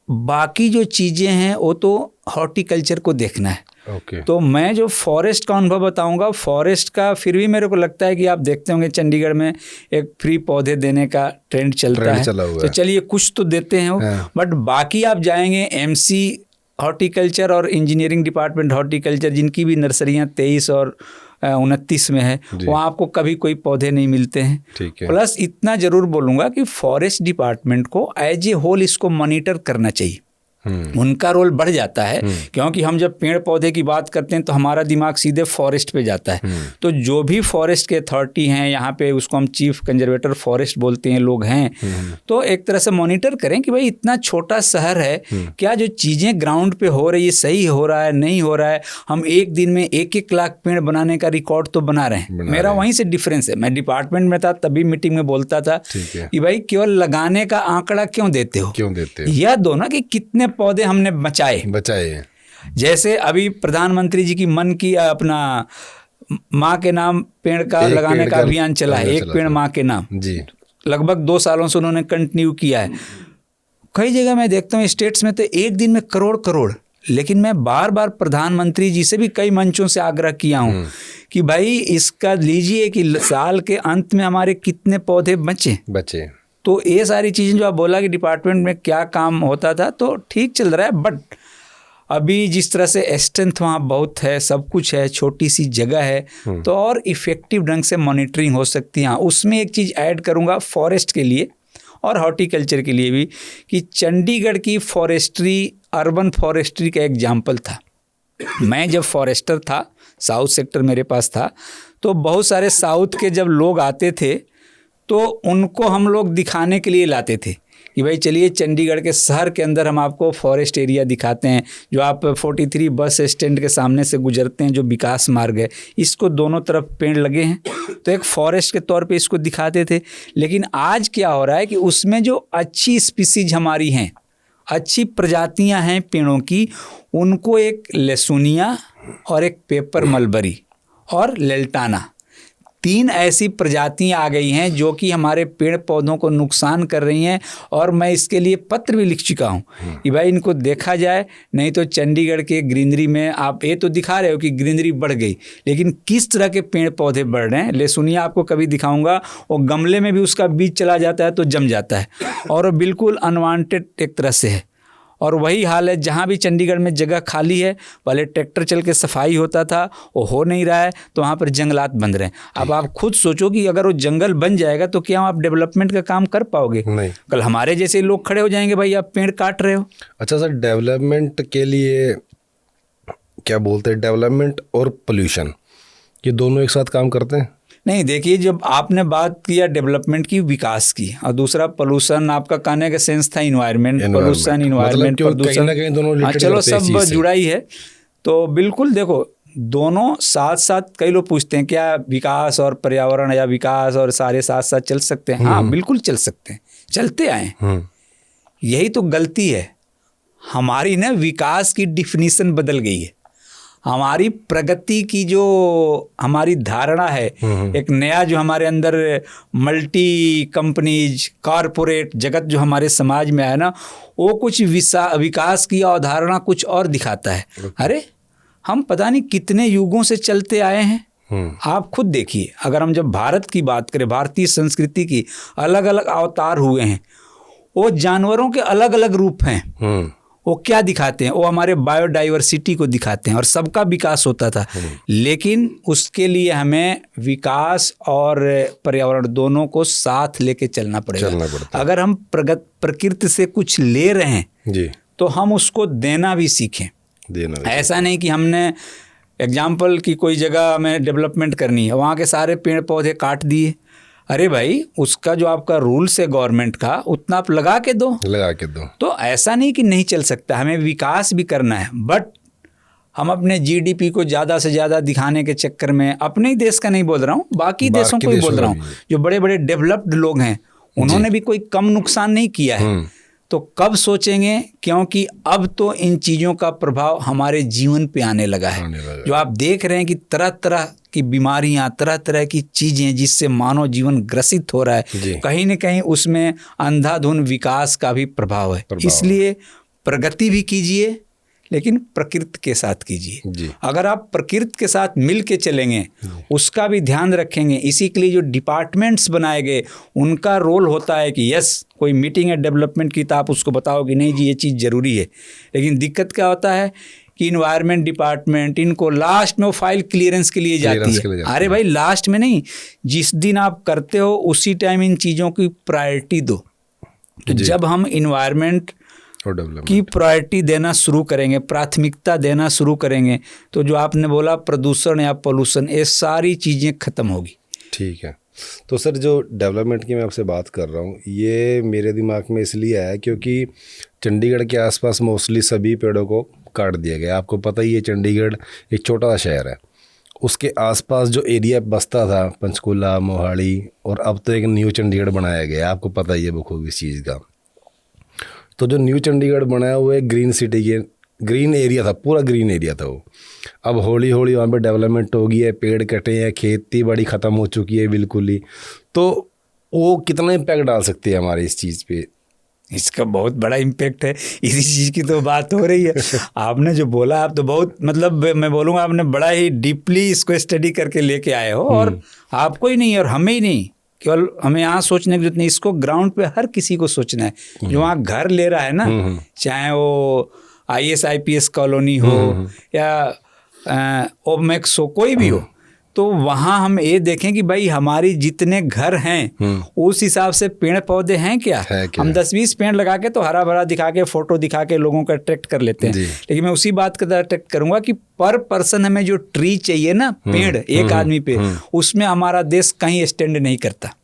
बाकी जो चीज़ें हैं वो तो हॉर्टिकल्चर को देखना है। तो मैं जो फॉरेस्ट का अनुभव बताऊंगा, फॉरेस्ट का फिर भी मेरे को लगता है कि आप देखते होंगे चंडीगढ़ में एक फ्री पौधे देने का ट्रेंड चलता है, तो चलिए कुछ तो देते हैं वो। बट बाकी आप जाएंगे एमसी हॉर्टिकल्चर और इंजीनियरिंग डिपार्टमेंट हॉर्टिकल्चर, जिनकी भी नर्सरियाँ 23 और 29 में है, वहाँ आपको कभी कोई पौधे नहीं मिलते हैं। प्लस इतना जरूर बोलूँगा कि फॉरेस्ट डिपार्टमेंट को एज ए होल इसको मॉनिटर करना चाहिए। उनका रोल बढ़ जाता है, क्योंकि हम जब पेड़ पौधे की बात करते हैं तो हमारा दिमाग सीधे फॉरेस्ट पे जाता है। तो जो भी फॉरेस्ट के अथॉरिटी हैं यहाँ पे, उसको हम चीफ कंजर्वेटर फॉरेस्ट बोलते हैं, लोग हैं, तो एक तरह से मॉनिटर करें कि भाई इतना छोटा शहर है, क्या जो चीज़ें ग्राउंड पे हो रही है सही हो रहा है, नहीं हो रहा है। हम एक दिन में 1-1 लाख पेड़ बनाने का रिकॉर्ड तो बना रहे हैं। मेरा वहीं से डिफरेंस है। मैं डिपार्टमेंट में था तभी मीटिंग में बोलता था कि भाई केवल लगाने का आंकड़ा क्यों देते हो, यह दो ना कि कितने पौधे हमने बचाए। जैसे अभी प्रधानमंत्री जी की मन की अपना माँ के नाम पेड़ का लगाने का अभियान चला है, 1 पेड़ माँ के नाम जी, लगभग 2 सालों से उन्होंने कंटिन्यू किया है। कई जगह मैं देखता हूँ स्टेट्स में तो एक दिन में करोड़, लेकिन मैं बार बार प्रधानमंत्री जी से भी कई मंचों से आग्रह किया हूँ कि भाई इसका लीजिए कि साल के अंत में हमारे कितने पौधे बचे। तो ये सारी चीज़ें जो आप बोला कि डिपार्टमेंट में क्या काम होता था, तो ठीक चल रहा है। बट अभी जिस तरह से स्ट्रेंथ वहाँ बहुत है, सब कुछ है, छोटी सी जगह है, तो और इफ़ेक्टिव ढंग से मॉनिटरिंग हो सकती है। उसमें एक चीज़ ऐड करूँगा फॉरेस्ट के लिए और हॉर्टिकल्चर के लिए भी, कि चंडीगढ़ की फॉरेस्ट्री अर्बन फॉरेस्ट्री का एग्जाम्पल था। मैं जब फॉरेस्टर था, साउथ सेक्टर मेरे पास था, तो बहुत सारे साउथ के जब लोग आते थे तो उनको हम लोग दिखाने के लिए लाते थे कि भाई चलिए चंडीगढ़ के शहर के अंदर हम आपको फॉरेस्ट एरिया दिखाते हैं। जो आप 43 बस स्टैंड के सामने से गुजरते हैं, जो विकास मार्ग है, इसको दोनों तरफ पेड़ लगे हैं, तो एक फॉरेस्ट के तौर पे इसको दिखाते थे। लेकिन आज क्या हो रहा है कि उसमें जो अच्छी स्पीसीज हमारी हैं, अच्छी प्रजातियां हैं पेड़ों की, उनको एक लेसुनिया और एक पेपर मलबरी और लेल्टाना, 3 ऐसी प्रजातियां आ गई हैं जो कि हमारे पेड़ पौधों को नुकसान कर रही हैं। और मैं इसके लिए पत्र भी लिख चुका हूं कि भाई इनको देखा जाए, नहीं तो चंडीगढ़ के ग्रीनरी में आप ये तो दिखा रहे हो कि ग्रीनरी बढ़ गई, लेकिन किस तरह के पेड़ पौधे बढ़ रहे हैं। लेसुनिया आपको कभी दिखाऊंगा, वो गमले में भी उसका बीज चला जाता है तो जम जाता है, और वो बिल्कुल अनवांटेड एक तरह से है। और वही हाल है जहाँ भी चंडीगढ़ में जगह खाली है, पहले ट्रैक्टर चल के सफाई होता था, वो हो नहीं रहा है, तो वहाँ पर जंगलात बन रहे हैं। अब आप खुद सोचो कि अगर वो जंगल बन जाएगा तो क्या आप डेवलपमेंट का काम कर पाओगे? नहीं। कल हमारे जैसे लोग खड़े हो जाएंगे, भाई आप पेड़ काट रहे हो। अच्छा सर, डेवलपमेंट के लिए क्या बोलते हैं, डेवलपमेंट और पोल्यूशन, ये दोनों एक साथ काम करते हैं? नहीं, देखिए जब आपने बात किया डेवलपमेंट की, विकास की, और दूसरा पोल्यूशन, आपका कहने का सेंस था इन्वायरमेंट, पोल्यूशन, इन्वायरमेंट, प्रदूषण, हाँ चलो सब जुड़ा ही है। तो बिल्कुल देखो, दोनों साथ साथ, कई लोग पूछते हैं क्या विकास और पर्यावरण या विकास और सारे साथ साथ चल सकते हैं? हाँ बिल्कुल चल सकते हैं, चलते आए। यही तो गलती है हमारी ना, विकास की डिफिनीशन बदल गई है। हमारी प्रगति की जो हमारी धारणा है, एक नया जो हमारे अंदर मल्टी कंपनीज, कॉरपोरेट जगत जो हमारे समाज में आया ना, वो कुछ विकास की अवधारणा कुछ और दिखाता है। अरे हम पता नहीं कितने युगों से चलते आए हैं। आप खुद देखिए, अगर हम जब भारत की बात करें, भारतीय संस्कृति की, अलग अलग अवतार हुए हैं, वो जानवरों के अलग अलग रूप हैं। वो क्या दिखाते हैं? वो हमारे बायोडाइवर्सिटी को दिखाते हैं और सबका विकास होता था। लेकिन उसके लिए हमें विकास और पर्यावरण दोनों को साथ लेके चलना पड़ेगा। अगर हम प्रकृति से कुछ ले रहे हैं जी, तो हम उसको देना भी सीखें। ऐसा नहीं कि हमने एग्जाम्पल की कोई जगह हमें डेवलपमेंट करनी है, वहाँ के सारे पेड़ पौधे काट दिए। अरे भाई, उसका जो आपका रूल्स है गवर्नमेंट का, उतना आप लगा के दो। तो ऐसा नहीं कि नहीं चल सकता, हमें विकास भी करना है। बट हम अपने जीडीपी को ज़्यादा से ज़्यादा दिखाने के चक्कर में, अपने ही देश का नहीं बोल रहा हूँ, बाकी देशों को भी बोल रहा हूँ, जो बड़े बड़े डेवलप्ड लोग हैं, उन्होंने भी कोई कम नुकसान नहीं किया है। तो कब सोचेंगे? क्योंकि अब तो इन चीज़ों का प्रभाव हमारे जीवन पे आने लगा है। जो आप देख रहे हैं कि तरह तरह की बीमारियां, तरह तरह की चीज़ें जिससे मानव जीवन ग्रसित हो रहा है, कहीं न कहीं उसमें अंधाधुंध विकास का भी प्रभाव है। इसलिए प्रगति भी कीजिए, लेकिन प्रकृति के साथ कीजिए। अगर आप प्रकृति के साथ मिल के चलेंगे, उसका भी ध्यान रखेंगे, इसी के लिए जो डिपार्टमेंट्स बनाए गए, उनका रोल होता है कि यस, कोई मीटिंग है डेवलपमेंट की, तो आप उसको बताओ कि नहीं जी ये चीज़ ज़रूरी है। लेकिन दिक्कत क्या होता है कि इन्वायरमेंट डिपार्टमेंट, इनको लास्ट में वो फाइल क्लियरेंस के लिए जाती है। अरे भाई, लास्ट में नहीं, जिस दिन आप करते हो उसी टाइम इन चीज़ों की प्रायोरिटी दो। तो जब हम इन्वायरमेंट की प्रायोरिटी देना शुरू करेंगे, प्राथमिकता देना शुरू करेंगे, तो जो आपने बोला प्रदूषण या पोल्यूशन, ये सारी चीज़ें खत्म होगी। ठीक है। तो सर, जो डेवलपमेंट की मैं आपसे बात कर रहा हूँ, ये मेरे दिमाग में इसलिए आया क्योंकि चंडीगढ़ के आसपास मोस्टली सभी पेड़ों को काट दिया गया। आपको पता ही है, चंडीगढ़ एक छोटा सा शहर है, उसके आसपास जो एरिया बसता था, पंचकूला, मोहाली, और अब तो एक न्यू चंडीगढ़ बनाया गया। आपको पता ही है बखूबी इस चीज़ का। तो जो न्यू चंडीगढ़ बनाया हुआ है, ग्रीन सिटी के, ग्रीन एरिया था, पूरा ग्रीन एरिया था वो। अब हौली हौली वहाँ पे डेवलपमेंट हो गई है, पेड़ कटे हैं, खेती बाड़ी ख़त्म हो चुकी है बिल्कुल ही। तो वो कितना इम्पैक्ट डाल सकती है हमारे इस चीज़ पे? इसका बहुत बड़ा इम्पैक्ट है। इसी चीज़ की तो बात हो रही है। आपने जो बोला, आप तो बहुत, मतलब मैं बोलूँगा, आपने बड़ा ही डीपली इसको स्टडी करके लेके आए हो। और आपको ही नहीं और हमें ही नहीं, केवल हमें यहाँ सोचने की जरूरत नहीं, इसको ग्राउंड पे हर किसी को सोचना है। जो वहाँ घर ले रहा है ना, चाहे वो IAS IPS कॉलोनी हो या ओमेक्स हो, कोई भी हो, तो वहाँ हम ये देखें कि भाई हमारी जितने घर हैं उस हिसाब से पेड़ पौधे हैं क्या? हम 10-20 पेड़ लगा के तो हरा भरा दिखा के, फोटो दिखा के लोगों को अट्रैक्ट कर लेते हैं। लेकिन मैं उसी बात का अट्रैक्ट करूंगा कि पर पर्सन हमें जो ट्री चाहिए ना, पेड़ एक आदमी पे, उसमें हमारा देश कहीं स्टैंड नहीं करता।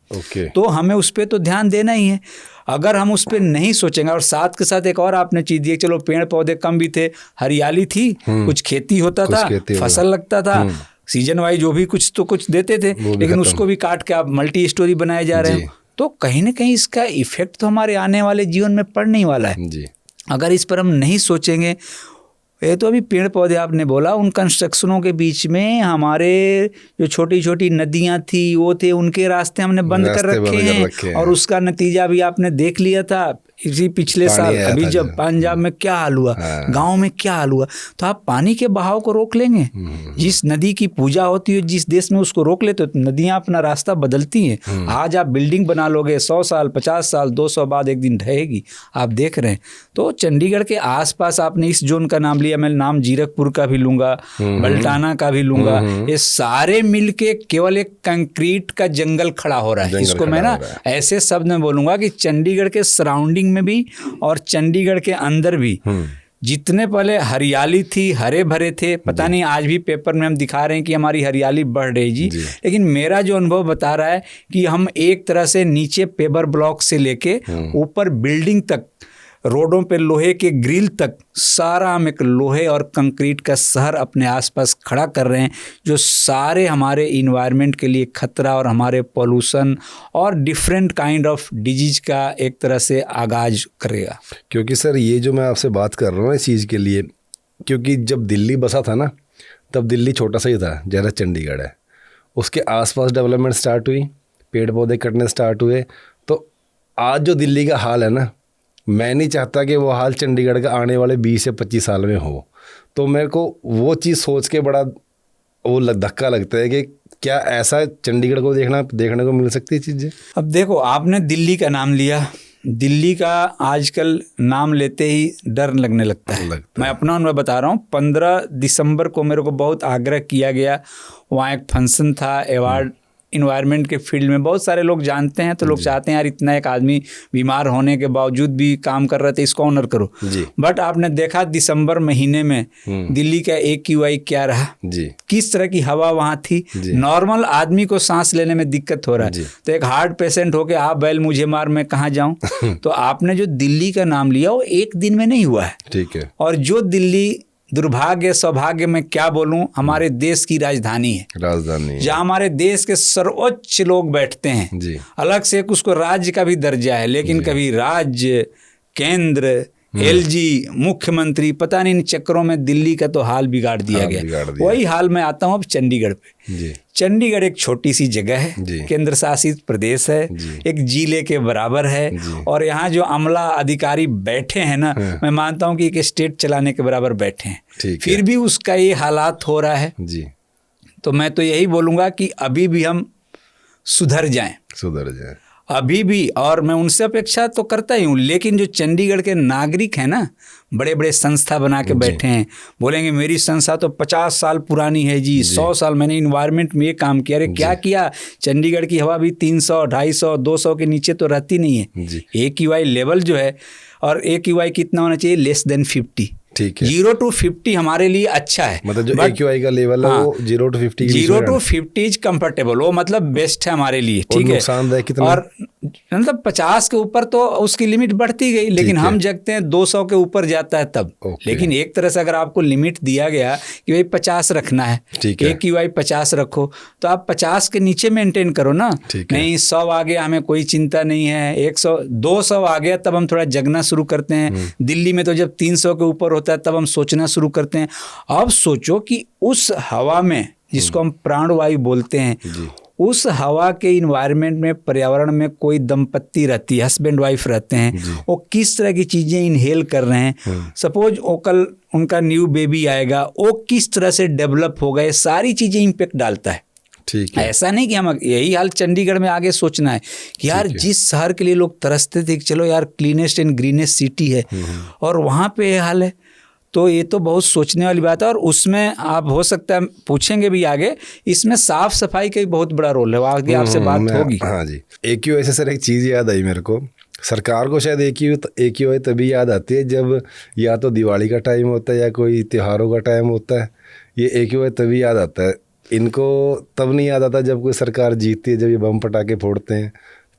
तो हमें उस पर तो ध्यान देना ही है। अगर हम उस पर नहीं सोचेंगे, और साथ के साथ एक और आपने चीज़ दी, चलो पेड़ पौधे कम भी थे, हरियाली थी, कुछ खेती होता था, फसल लगता था, सीजन वाइज जो भी कुछ तो कुछ देते थे, लेकिन उसको भी काट के आप मल्टी स्टोरी बनाए जा रहे हो। तो कहीं ना कहीं इसका इफेक्ट तो हमारे आने वाले जीवन में पड़ने ही वाला है जी। अगर इस पर हम नहीं सोचेंगे। ये तो अभी पेड़ पौधे आपने बोला, उन कंस्ट्रक्शनों के बीच में हमारे जो छोटी छोटी नदियां थी वो थे, उनके रास्ते हमने बंद कर रखे हैं। और उसका नतीजा भी आपने देख लिया था इसी पिछले साल, अभी जब पंजाब में क्या हाल हुआ, गांव में क्या हाल हुआ। तो आप पानी के बहाव को रोक लेंगे, जिस नदी की पूजा होती है जिस देश में, उसको रोक लेते तो नदियां अपना रास्ता बदलती हैं। आज आप बिल्डिंग बना लोगे, 100 साल 50 साल 200 बाद एक दिन ढहेगी, आप देख रहे हैं। तो चंडीगढ़ के आसपास आपने इस जोन का नाम लिया, मैं नाम जीरकपुर का भी लूंगा, बल्टाना का भी लूंगा, ये सारे मिलके केवल एक कंक्रीट का जंगल खड़ा हो रहा है। इसको मैं ना ऐसे शब्द में बोलूंगा कि चंडीगढ़ के सराउंडिंग में भी और चंडीगढ़ के अंदर भी जितने पहले हरियाली थी, हरे भरे थे, पता नहीं आज भी पेपर में हम दिखा रहे हैं कि हमारी हरियाली बढ़ रही जी। लेकिन मेरा जो अनुभव बता रहा है कि हम एक तरह से नीचे पेपर ब्लॉक से लेके ऊपर बिल्डिंग तक, रोडों पे लोहे के ग्रिल तक, सारा हम एक लोहे और कंक्रीट का शहर अपने आसपास खड़ा कर रहे हैं, जो सारे हमारे इन्वायरमेंट के लिए खतरा और हमारे पोल्यूशन और डिफरेंट काइंड ऑफ डिजीज का एक तरह से आगाज करेगा। क्योंकि सर ये जो मैं आपसे बात कर रहा हूँ इस चीज़ के लिए, क्योंकि जब दिल्ली बसा था ना, तब दिल्ली छोटा सा ही था, जैसा चंडीगढ़ है। उसके आसपास डेवलपमेंट स्टार्ट हुई, पेड़ पौधे कटने स्टार्ट हुए, तो आज जो दिल्ली का हाल है ना, मैं नहीं चाहता कि वो हाल चंडीगढ़ का आने वाले 20 या 25 साल में हो। तो मेरे को वो चीज़ सोच के बड़ा वो धक्का लगता है कि क्या ऐसा चंडीगढ़ को देखने को मिल सकती है चीज़ें। अब देखो, आपने दिल्ली का नाम लिया, दिल्ली का आजकल नाम लेते ही डर लगने लगता है। मैं अपना अनुभव बता रहा हूँ। 15 दिसंबर को मेरे को बहुत आग्रह किया गया, वहाँ एक फंक्शन था, अवार्ड इन्वायरमेंट के फील्ड में बहुत सारे लोग जानते हैं, तो लोग चाहते हैं यार इतना एक आदमी बीमार होने के बावजूद भी काम कर रहे थे, इसको ऑनर करो। बट आपने देखा दिसंबर महीने में दिल्ली का AQI क्या रहा जी, किस तरह की हवा वहाँ थी। नॉर्मल आदमी को सांस लेने में दिक्कत हो रहा है, तो एक हार्ट पेशेंट होके आप बैल मुझे मार, मैं कहाँ जाऊँ। तो आपने जो दिल्ली का नाम लिया वो एक दिन में नहीं हुआ है, ठीक है। और जो दिल्ली दुर्भाग्य सौभाग्य में क्या बोलूं, हमारे देश की राजधानी है, जहाँ हमारे देश के सर्वोच्च लोग बैठते हैं जी। अलग से उसको राज्य का भी दर्जा है, लेकिन कभी राज्य, केंद्र, LG, मुख्यमंत्री, पता नहीं इन चक्करों में दिल्ली का तो हाल बिगाड़ दिया गया। वही हाल मैं आता हूँ अब चंडीगढ़ पे जी। चंडीगढ़ एक छोटी सी जगह है, केंद्र शासित प्रदेश है, एक जिले के बराबर है, और यहाँ जो अमला अधिकारी बैठे हैं ना, मैं मानता हूँ कि एक स्टेट चलाने के बराबर बैठे हैं, फिर भी उसका ये हालात हो रहा है जी। तो मैं तो यही बोलूँगा कि अभी भी हम सुधर जाएं अभी भी, और मैं उनसे अपेक्षा तो करता ही हूँ, लेकिन जो चंडीगढ़ के नागरिक हैं ना, बड़े बड़े संस्था बना के बैठे हैं, बोलेंगे मेरी संस्था तो 50 साल पुरानी है जी, 100 साल मैंने इन्वायरमेंट में ये काम किया। अरे क्या किया, चंडीगढ़ की हवा भी 300, 250, 200 के नीचे तो रहती नहीं है। AQI लेवल जो है, और AQI कितना होना चाहिए, लेस देन 50, ठीक है। 0 to 50 हमारे लिए अच्छा है, मतलब जो AQI का लेवल है वो 0 to 50 इज कंफर्टेबल, वो मतलब बेस्ट है हमारे लिए, ठीक है। नुकसानदायक कितना, और मतलब 50 के ऊपर तो उसकी लिमिट बढ़ती गई, लेकिन हम जगते हैं 200 के ऊपर जाता है तब। लेकिन एक तरह से अगर आपको लिमिट दिया गया कि भाई 50 रखना है, AQI 50 रखो, तो आप 50 के नीचे मेंटेन करो ना, नहीं 100 आ गया हमें कोई चिंता नहीं है, 100 200 आ गया तब हम थोड़ा जगना शुरू करते हैं। दिल्ली में तो जब 300 के ऊपर होता है तब हम सोचना शुरू करते हैं। अब सोचो कि उस हवा में जिसको हम प्राणवायु बोलते हैं, उस हवा के इन्वायरमेंट में, पर्यावरण में कोई दंपत्ति रहती है, हस्बैंड वाइफ रहते हैं, वो किस तरह की चीज़ें इनहेल कर रहे हैं। सपोज वो कल उनका न्यू बेबी आएगा, वो किस तरह से डेवलप होगा, ये सारी चीज़ें इम्पेक्ट डालता है, ठीक है। ऐसा नहीं कि हम, यही हाल चंडीगढ़ में आगे सोचना है कि यार जिस शहर के लिए लोग तरसते थे कि चलो यार क्लीनेस्ट एंड ग्रीनेस्ट सिटी है, और वहाँ पे ये हाल है, तो ये तो बहुत सोचने वाली बात है। और उसमें आप हो सकता है पूछेंगे भी आगे, इसमें साफ सफाई का भी बहुत बड़ा रोल है, आगे आपसे बात होगी। हाँ जी, AQI से सर एक चीज़ याद आई मेरे को, सरकार को शायद AQI तभी याद आती है जब या तो दिवाली का टाइम होता है या कोई त्योहारों का टाइम होता है, ये AQI तभी याद आता है। इनको तब नहीं याद आता जब कोई सरकार जीतती है, जब ये बम पटाखे फोड़ते हैं,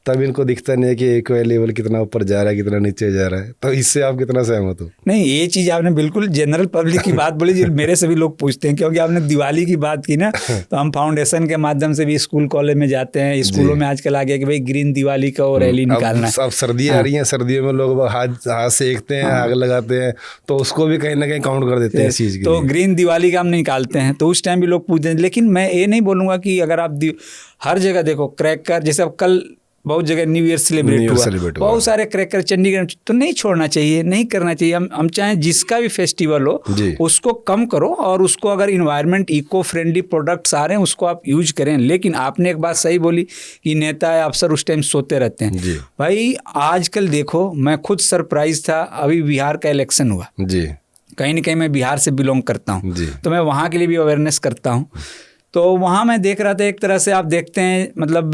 तब इनको दिखता नहीं है कि AQI लेवल कितना ऊपर जा रहा है, कितना नीचे जा रहा है। तो इससे आप कितना सहमत हो? नहीं, ये चीज़ आपने बिल्कुल जनरल पब्लिक की बात बोली, जो मेरे से भी लोग पूछते हैं, क्योंकि आपने दिवाली की बात की ना, तो हम फाउंडेशन के माध्यम से भी स्कूल कॉलेज में जाते हैं, स्कूलों में आजकल आ गया कि भाई ग्रीन दिवाली का और रैली निकालना है। अब सर्दियाँ आ रही हैं, सर्दियों में लोग हाथ सेकते हैं, आग लगाते हैं, तो उसको भी कहीं ना कहीं काउंट कर देते हैं इस चीज़ की। तो ग्रीन दिवाली का हम निकालते हैं, तो उस टाइम भी लोग पूछते हैं। लेकिन मैं ये नहीं बोलूँगा कि अगर आप हर जगह देखो क्रैकर, जैसे अब कल बहुत जगह न्यू ईयर सेलिब्रेट हुआ, बहुत सारे क्रैकर चंडीगढ़, तो नहीं छोड़ना चाहिए, नहीं करना चाहिए। हम चाहें जिसका भी फेस्टिवल हो उसको कम करो, और उसको अगर इन्वायरमेंट इको फ्रेंडली प्रोडक्ट्स आ रहे हैं उसको आप यूज करें। लेकिन आपने एक बात सही बोली कि नेता या अफसर उस टाइम सोते रहते हैं। भाई आजकल देखो, मैं खुद सरप्राइज था, अभी बिहार का इलेक्शन हुआ, कहीं ना कहीं मैं बिहार से बिलोंग करता हूँ, तो मैं वहाँ के लिए भी अवेयरनेस करता हूँ। तो वहाँ मैं देख रहा था, एक तरह से आप देखते हैं मतलब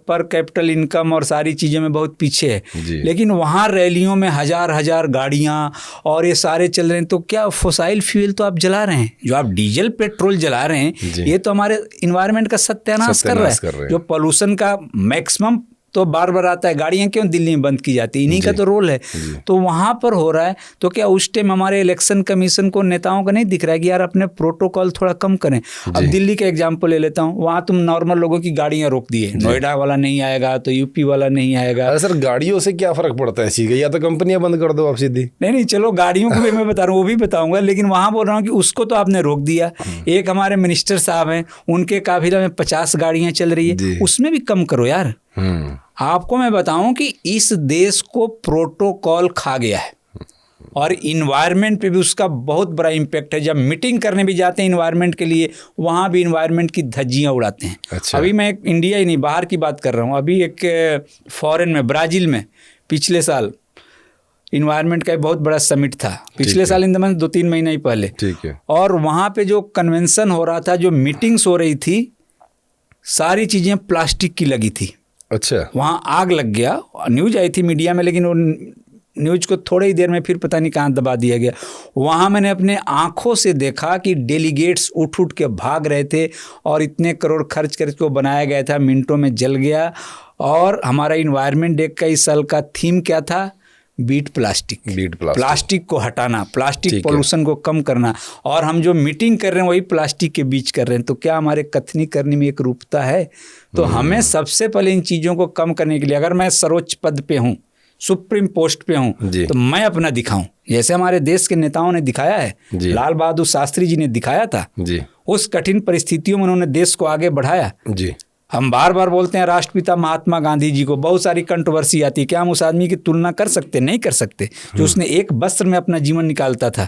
पर कैपिटल इनकम और सारी चीज़ों में बहुत पीछे है, लेकिन वहाँ रैलियों में हजार गाड़ियाँ और ये सारे चल रहे हैं। तो क्या फॉसाइल फ्यूल तो आप जला रहे हैं, जो आप डीजल पेट्रोल जला रहे हैं, ये तो हमारे इन्वायरमेंट का सत्यानाश कर रहा है। जो पोल्यूशन का मैक्सिमम तो बार बार आता है, गाड़ियाँ क्यों दिल्ली में बंद की जाती है, इन्हीं का तो रोल है। तो वहाँ पर हो रहा है, तो क्या उस टाइम हमारे इलेक्शन कमीशन को, नेताओं को नहीं दिख रहा है कि यार अपने प्रोटोकॉल थोड़ा कम करें। अब दिल्ली का एग्जांपल ले लेता हूँ, वहाँ तुम नॉर्मल लोगों की गाड़ियाँ रोक दिए, नोएडा वाला नहीं आएगा तो यूपी वाला नहीं आएगा। अरे सर गाड़ियों से क्या फर्क पड़ता है, सीधे या तो कंपनियां बंद कर दो आप सीधी। नहीं, चलो गाड़ियों को भी मैं बता रहा हूँ, वो भी बताऊंगा, लेकिन वहाँ बोल रहा हूँ कि उसको तो आपने रोक दिया। एक हमारे मिनिस्टर साहब हैं, उनके काफिला में 50 गाड़ियाँ चल रही है, उसमें भी कम करो यार। आपको मैं बताऊं कि इस देश को प्रोटोकॉल खा गया है और इन्वायरमेंट पे भी उसका बहुत बड़ा इम्पैक्ट है। जब मीटिंग करने भी जाते हैं इन्वायरमेंट के लिए, वहाँ भी इन्वायरमेंट की धज्जियाँ उड़ाते हैं। अच्छा। अभी मैं एक इंडिया ही नहीं बाहर की बात कर रहा हूँ, अभी एक फॉरेन में ब्राज़ील में पिछले साल इन्वायरमेंट का एक बहुत बड़ा समिट था, पिछले साल इन दमन 2-3 महीने ही पहले। ठीक है। और वहाँ पे जो कन्वेंशन हो रहा था, जो मीटिंग्स हो रही थी, सारी चीज़ें प्लास्टिक की लगी थी। अच्छा। वहाँ आग लग गया, न्यूज़ आई थी मीडिया में, लेकिन वो न्यूज़ को थोड़ी ही देर में फिर पता नहीं कहाँ दबा दिया गया। वहाँ मैंने अपने आँखों से देखा कि डेलीगेट्स उठ उठ के भाग रहे थे और इतने करोड़ खर्च करके वो बनाया गया था, मिनटों में जल गया। और हमारा इन्वायरमेंट डे का इस साल का थीम क्या था? Beat plastic. प्लास्टिक को हटाना, प्लास्टिक पोल्यूशन को कम करना। और हम जो मीटिंग कर रहे हैं वही प्लास्टिक के बीच कर रहे हैं। तो क्या हमारे कथनी करने में एक रूपता है? तो हमें सबसे पहले इन चीज़ों को कम करने के लिए, अगर मैं सर्वोच्च पद पे हूँ, सुप्रीम पोस्ट पे हूँ, तो मैं अपना दिखाऊं, जैसे हमारे देश के नेताओं ने दिखाया है, लाल बहादुर शास्त्री जी ने दिखाया था जी। उस कठिन परिस्थितियों में उन्होंने देश को आगे बढ़ाया जी। हम बार बार बोलते हैं राष्ट्रपिता महात्मा गांधी जी को, बहुत सारी कंट्रोवर्सी आती है, क्या हम उस आदमी की तुलना कर सकते? नहीं कर सकते, जो उसने एक वस्त्र में अपना जीवन निकालता था।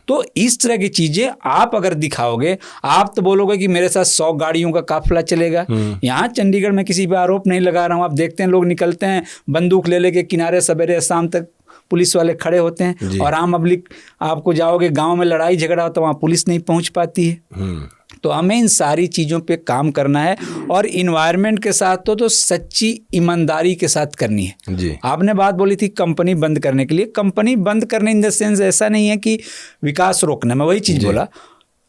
तो इस तरह की चीजें आप अगर दिखाओगे, आप तो बोलोगे कि मेरे साथ 100 गाड़ियों का काफिला चलेगा। यहाँ चंडीगढ़ में किसी पे आरोप नहीं लगा रहा हूँ, आप देखते हैं लोग निकलते हैं बंदूक ले लेके किनारे, सवेरे शाम तक पुलिस वाले खड़े होते हैं, और आम पब्लिक आपको जाओगे गाँव में लड़ाई झगड़ा हो तो वहाँ पुलिस नहीं पहुँच पाती है। तो हमें इन सारी चीज़ों पे काम करना है, और इन्वायरमेंट के साथ तो सच्ची ईमानदारी के साथ करनी है जी। आपने बात बोली थी कंपनी बंद करने के लिए, कंपनी बंद करने इन द सेंस ऐसा नहीं है कि विकास रोकना, मैं वही चीज़ बोला।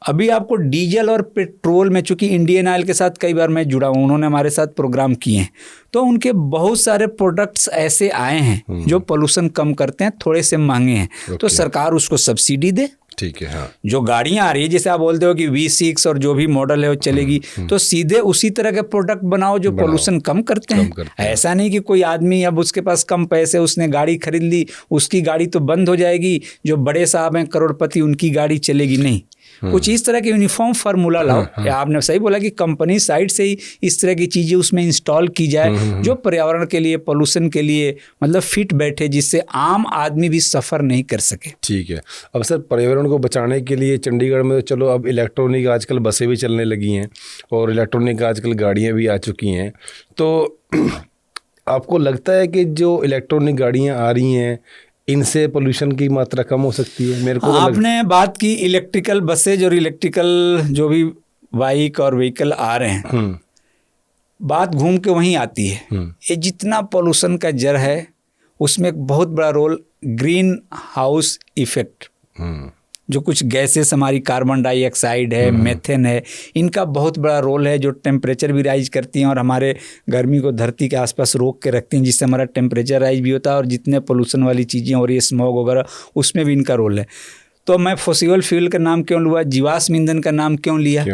अभी आपको डीजल और पेट्रोल में, चूंकि इंडियन ऑयल के साथ कई बार मैं जुड़ा हूँ, उन्होंने हमारे साथ प्रोग्राम किए हैं, तो उनके बहुत सारे प्रोडक्ट्स ऐसे आए हैं जो पोल्यूशन कम करते हैं, थोड़े से महंगे हैं, तो सरकार उसको सब्सिडी दे। ठीक है। हाँ। जो गाड़ियां आ रही है, जैसे आप बोलते हो कि V6 और जो भी मॉडल है वो चलेगी, तो सीधे उसी तरह के प्रोडक्ट बनाओ जो पोल्यूशन कम करते हैं। ऐसा नहीं कि कोई आदमी अब उसके पास कम पैसे, उसने गाड़ी खरीद ली, उसकी गाड़ी तो बंद हो जाएगी, जो बड़े साहब हैं करोड़पति उनकी गाड़ी चलेगी, नहीं। कुछ इस तरह के यूनिफॉर्म फार्मूला लाओ। या आपने सही बोला कि कंपनी साइड से ही इस तरह की चीजें उसमें इंस्टॉल की जाए जो पर्यावरण के लिए, पोल्यूशन के लिए मतलब फिट बैठे, जिससे आम आदमी भी सफर नहीं कर सके। ठीक है। अब सर, पर्यावरण को बचाने के लिए चंडीगढ़ में तो चलो अब इलेक्ट्रॉनिक आजकल बसें भी चलने लगी हैं और इलेक्ट्रॉनिक आजकल गाड़ियाँ भी आ चुकी हैं, तो आपको लगता है कि जो इलेक्ट्रॉनिक गाड़ियाँ आ रही हैं इनसे पोल्यूशन की मात्रा कम हो सकती है? मेरे को आपने बात की इलेक्ट्रिकल बसेज और इलेक्ट्रिकल जो भी बाइक और व्हीकल आ रहे हैं, बात घूम के वहीं आती है। ये जितना पोल्यूशन का जड़ है उसमें एक बहुत बड़ा रोल ग्रीन हाउस इफेक्ट, जो कुछ गैसेस हमारी कार्बन डाइऑक्साइड है, मेथेन है, इनका बहुत बड़ा रोल है, जो टेम्परेचर भी राइज करती हैं और हमारे गर्मी को धरती के आसपास रोक के रखती हैं, जिससे हमारा टेम्परेचर राइज भी होता है, और जितने पोल्यूशन वाली चीज़ें और ये स्मॉग वगैरह उसमें भी इनका रोल है। तो मैं फॉसिल फ्यूल का नाम क्यों लूँगा, जीवाश्म ईंधन का नाम क्यों लिया?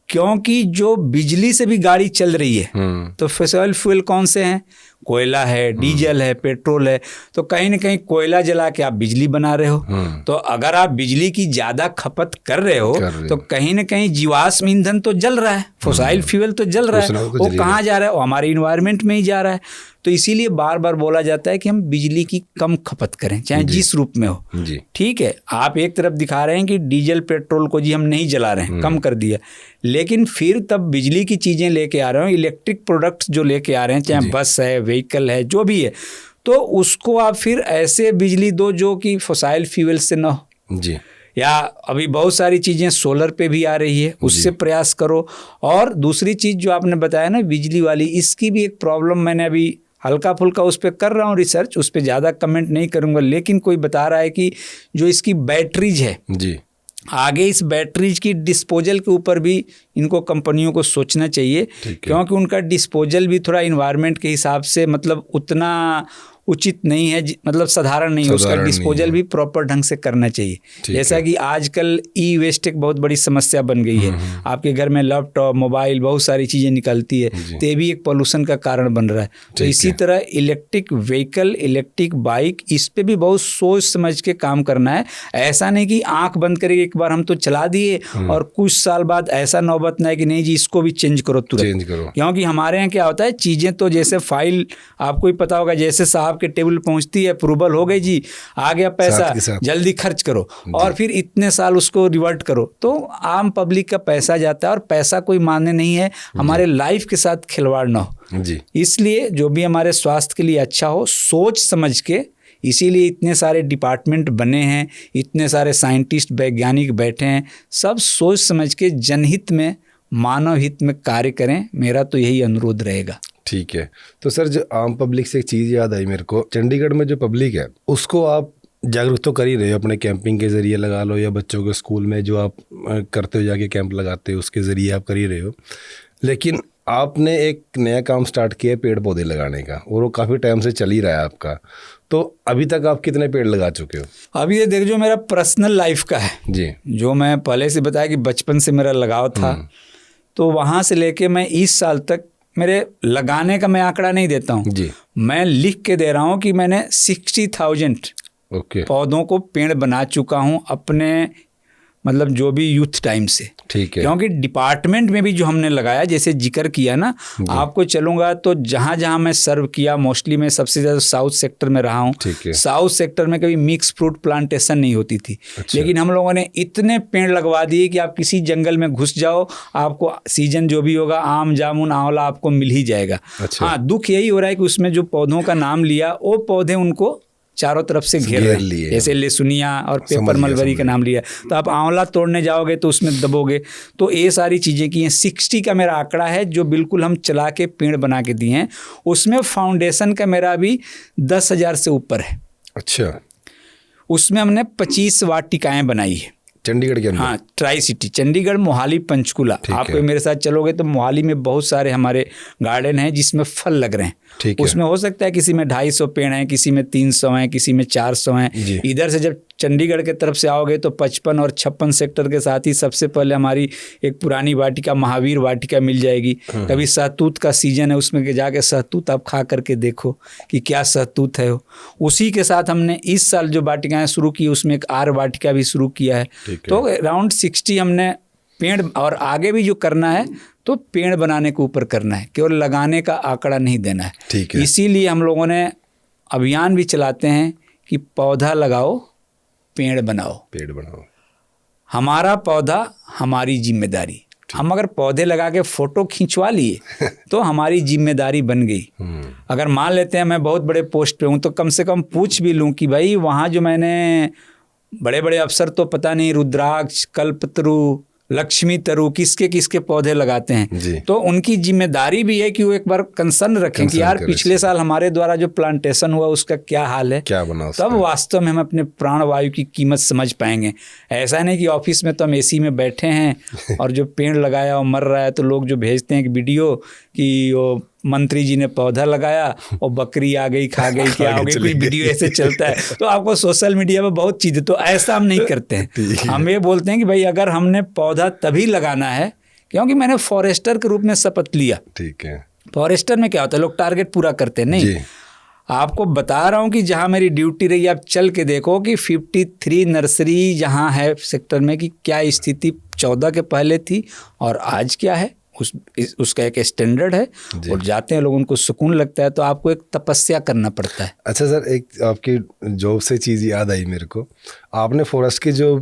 क्योंकि जो बिजली से भी गाड़ी चल रही है, तो फॉसिल फ्यूल कौन से हैं? कोयला है, डीजल है, पेट्रोल है। तो कहीं ना कहीं कोयला जला के आप बिजली बना रहे हो, तो अगर आप बिजली की ज़्यादा खपत कर रहे हो तो कहीं ना कहीं जीवाश्म ईंधन तो जल रहा है, फॉसिल फ्यूल तो जल रहा है, वो कहाँ जा रहा है? वो हमारे इन्वायरमेंट में ही जा रहा है। तो इसीलिए बार बार बोला जाता है कि हम बिजली की कम खपत करें, चाहे जिस रूप में हो। ठीक है, आप एक तरफ दिखा रहे हैं कि डीजल पेट्रोल को जी हम नहीं जला रहे हैं, कम कर दिया, लेकिन फिर तब बिजली की चीज़ें लेके आ रहे हो, इलेक्ट्रिक प्रोडक्ट्स जो लेके आ रहे हैं, चाहे बस है, व्हीकल है, जो भी है, तो उसको आप फिर ऐसे बिजली दो जो कि फॉसिल फ्यूल से न हो जी। या अभी बहुत सारी चीज़ें सोलर पे भी आ रही है, उससे प्रयास करो। और दूसरी चीज़ जो आपने बताया ना बिजली वाली, इसकी भी एक प्रॉब्लम मैंने अभी हल्का फुल्का उस पर कर रहा हूँ रिसर्च, उस पर ज़्यादा कमेंट नहीं करूँगा, लेकिन कोई बता रहा है कि जो इसकी बैटरीज है जी, आगे इस बैटरीज की डिस्पोजल के ऊपर भी इनको कंपनियों को सोचना चाहिए, क्योंकि उनका डिस्पोजल भी थोड़ा इन्वायरमेंट के हिसाब से मतलब उतना उचित नहीं है, मतलब साधारण नहीं है, उसका डिस्पोजल भी प्रॉपर ढंग से करना चाहिए। जैसा कि आजकल ई वेस्ट एक बहुत बड़ी समस्या बन गई है। आपके घर में लैपटॉप, मोबाइल, बहुत सारी चीज़ें निकलती है, तो ये भी एक पॉल्यूशन का कारण बन रहा है। तो इसी तरह इलेक्ट्रिक व्हीकल, इलेक्ट्रिक बाइक, इस पे भी बहुत सोच समझ के काम करना है। ऐसा नहीं कि आंख बंद करके एक बार हम तो चला दिए और कुछ साल बाद ऐसा नौबत ना है कि नहीं जी इसको भी चेंज करो तुरंत। क्योंकि हमारे यहाँ क्या होता है, चीज़ें तो जैसे फाइल आपको ही पता होगा, जैसे साहब के टेबल पहुंचती है, अप्रूवल हो गई जी, आ गया पैसा, जल्दी खर्च करो और फिर इतने साल उसको रिवर्ट करो। तो आम पब्लिक का पैसा जाता है और पैसा कोई मान्य नहीं है, हमारे लाइफ के साथ खिलवाड़ ना हो जी। इसलिए जो भी हमारे स्वास्थ्य के लिए अच्छा हो, सोच समझ के, इसीलिए इतने सारे डिपार्टमेंट बने हैं, इतने सारे साइंटिस्ट, वैज्ञानिक बैठे हैं, सब सोच समझ के जनहित में, मानव हित में कार्य करें। मेरा तो यही अनुरोध रहेगा। ठीक है। तो सर, जो आम पब्लिक से एक चीज़ याद आई मेरे को, चंडीगढ़ में जो पब्लिक है उसको आप जागरूक तो कर ही रहे हो, अपने कैंपिंग के ज़रिए लगा लो, या बच्चों के स्कूल में जो आप करते हो, जाके कैंप लगाते हो, उसके ज़रिए आप कर ही रहे हो। लेकिन आपने एक नया काम स्टार्ट किया है पेड़ पौधे लगाने का, और वो काफ़ी टाइम से चल ही रहा है आपका। तो अभी तक आप कितने पेड़ लगा चुके हो? अभी ये देख, जो मेरा पर्सनल लाइफ का है जी, जो मैं पहले से बताया कि बचपन से मेरा लगाव था, तो वहाँ से लेके मैं इस साल तक, मेरे लगाने का मैं आंकड़ा नहीं देता हूँ जी, मैं लिख के दे रहा हूँ कि मैंने 60,000 पौधों को पेड़ बना चुका हूँ अपने, मतलब जो भी यूथ टाइम से। ठीक है। क्योंकि डिपार्टमेंट में भी जो हमने लगाया, जैसे जिक्र किया ना, आपको चलूंगा तो जहाँ जहाँ मैं सर्व किया, मोस्टली मैं सबसे ज़्यादा साउथ सेक्टर में रहा हूँ। साउथ सेक्टर में कभी मिक्स फ्रूट प्लांटेशन नहीं होती थी। अच्छा। लेकिन हम लोगों ने इतने पेड़ लगवा दिए कि आप किसी जंगल में घुस जाओ, आपको सीजन जो भी होगा, आम, जामुन, आंवला आपको मिल ही जाएगा। अच्छा। हाँ, दुख यही हो रहा है कि उसमें जो पौधों का नाम लिया, वो पौधे उनको चारों तरफ से घेर रहे हैं, जैसे लेसुनिया और पेपर मलबरी का नाम लिया, तो आप आंवला तोड़ने जाओगे तो उसमें दबोगे। तो ये सारी चीज़ें की हैं। 60 का मेरा आंकड़ा है जो बिल्कुल हम चला के पेड़ बना के दिए हैं। उसमें फाउंडेशन का मेरा अभी 10,000 से ऊपर है। अच्छा। उसमें हमने 25 वाटिकाएं बनाई है चंडीगढ़ के अंदर। हाँ, ट्राई सिटी, चंडीगढ़, मोहाली, पंचकुला। आप मेरे साथ चलोगे तो मोहाली में बहुत सारे हमारे गार्डन हैं जिसमें फल लग रहे हैं। उसमें हो सकता है किसी में 250 पेड़ हैं, किसी में 300 हैं, किसी में 400 हैं। इधर से जब चंडीगढ़ के तरफ से आओगे तो 55 और 56 सेक्टर के साथ ही सबसे पहले हमारी एक पुरानी वाटिका, महावीर वाटिका मिल जाएगी। कभी सहतूत का सीजन है, उसमें जाके सहतूत आप खा करके देखो कि क्या सहतूत है। उसी के साथ हमने इस साल जो वाटिकाएं शुरू की, उसमें एक आर वाटिका भी शुरू किया है। तो अराउंड 60 हमने पेड़, और आगे भी जो करना है तो पेड़ बनाने के ऊपर करना है, केवल लगाने का आंकड़ा नहीं देना है। ठीक है। इसीलिए हम लोगों ने अभियान भी चलाते हैं कि पौधा लगाओ, पेड़ बनाओ। पेड़ बनाओ, हमारा पौधा हमारी जिम्मेदारी। हम अगर पौधे लगा के फोटो खिंचवा लिए तो हमारी जिम्मेदारी बन गई। अगर मान लेते हैं मैं बहुत बड़े पोस्ट पे हूँ तो कम से कम पूछ भी लूँ कि भाई वहाँ जो मैंने बड़े बड़े अफसर तो पता नहीं रुद्राक्ष, कल्पतरु, लक्ष्मी तरु, किसके किसके पौधे लगाते हैं, तो उनकी जिम्मेदारी भी है कि वो एक बार कंसर्न रखें कि यार पिछले साल हमारे द्वारा जो प्लांटेशन हुआ उसका क्या हाल है, क्या बना, तब वास्तव में हम अपने प्राण वायु की कीमत समझ पाएंगे। ऐसा नहीं कि ऑफिस में तो हम एसी में बैठे हैं और जो पेड़ लगाया और मर रहा है तो लोग जो भेजते हैं कि वीडियो कि वो मंत्री जी ने पौधा लगाया और बकरी आ गई खा गई, क्या हो गई, कोई वीडियो ऐसे चलता है। तो आपको सोशल मीडिया पे बहुत चीज़ें, तो ऐसा हम नहीं करते हैं। हम ये बोलते हैं कि भाई अगर हमने पौधा तभी लगाना है, क्योंकि मैंने फॉरेस्टर के रूप में शपथ लिया। ठीक है। फॉरेस्टर में क्या होता है, लोग टारगेट पूरा करते हैं, नहीं, आपको बता रहा हूँ कि जहाँ मेरी ड्यूटी रही, आप चल के देखो कि 53 नर्सरी जहाँ है सेक्टर में, कि क्या स्थिति 14 के पहले थी और आज क्या है, उसका एक स्टैंडर्ड है। और जाते हैं लोग, उनको सुकून लगता है, तो आपको एक तपस्या करना पड़ता है। अच्छा सर, एक आपकी जॉब से चीज़ याद आई मेरे को, आपने फॉरेस्ट की जो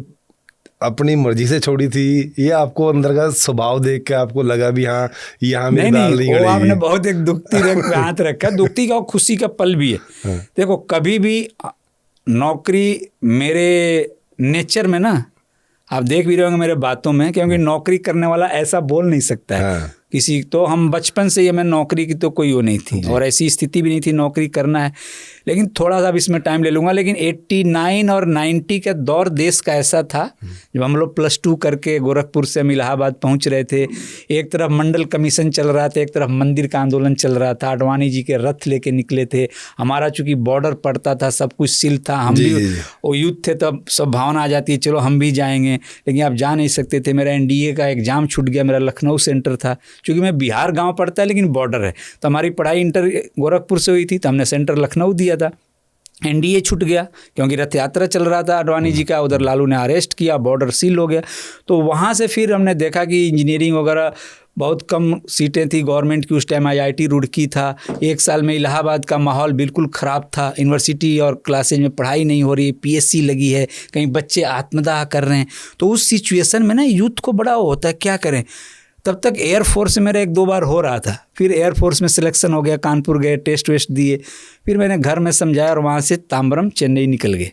अपनी मर्जी से छोड़ी थी, ये आपको अंदर का स्वभाव देख के आपको लगा भी हाँ यहाँ मेरी दाल नहीं गड़ेगी? आपने बहुत एक दुखती हाथ रखा, दुखती का और खुशी का पल भी है। हाँ। देखो, कभी भी नौकरी मेरे नेचर में ना, आप देख भी रहे होंगे मेरे बातों में, क्योंकि नौकरी करने वाला ऐसा बोल नहीं सकता है। हाँ। किसी तो हम बचपन से ही हमें नौकरी की तो कोई वो नहीं थी और ऐसी स्थिति भी नहीं थी नौकरी करना है। लेकिन थोड़ा सा अब इसमें टाइम ले लूँगा, लेकिन 89 और 90 का दौर देश का ऐसा था जब हम लोग +2 करके गोरखपुर से हम इलाहाबाद पहुंच रहे थे। एक तरफ मंडल कमीशन चल रहा था, एक तरफ मंदिर का आंदोलन चल रहा था, आडवाणी जी के रथ लेके निकले थे। हमारा चूंकि बॉर्डर पड़ता था, सब कुछ सील था, हम भी वो यूथ थे, तब सब भावना आ जाती है चलो हम भी जाएंगे, लेकिन आप जा नहीं सकते थे। मेरा NDA का एग्जाम छूट गया, मेरा लखनऊ सेंटर था, क्योंकि मैं बिहार गांव पड़ता है लेकिन बॉर्डर है, तो हमारी पढ़ाई इंटर गोरखपुर से हुई थी, तो हमने सेंटर लखनऊ दिया था। NDA छूट गया क्योंकि रथ यात्रा चल रहा था आडवाणी जी का, उधर लालू ने अरेस्ट किया, बॉर्डर सील हो गया। तो वहाँ से फिर हमने देखा कि इंजीनियरिंग वगैरह बहुत कम सीटें थी गवर्नमेंट की, उस टाइम IIT रुड़की था। एक साल में इलाहाबाद का माहौल बिल्कुल ख़राब था, यूनिवर्सिटी और क्लासेज में पढ़ाई नहीं हो रही है, PSC लगी है, कहीं बच्चे आत्मदाह कर रहे हैं। तो उस सिचुएशन में ना यूथ को बड़ा होता है क्या करें। तब तक एयरफोर्स में मेरा 1-2 बार हो रहा था, फिर एयरफोर्स में सिलेक्शन हो गया, कानपुर गए, टेस्ट वेस्ट दिए, फिर मैंने घर में समझाया और वहाँ से तांबरम चेन्नई निकल गए।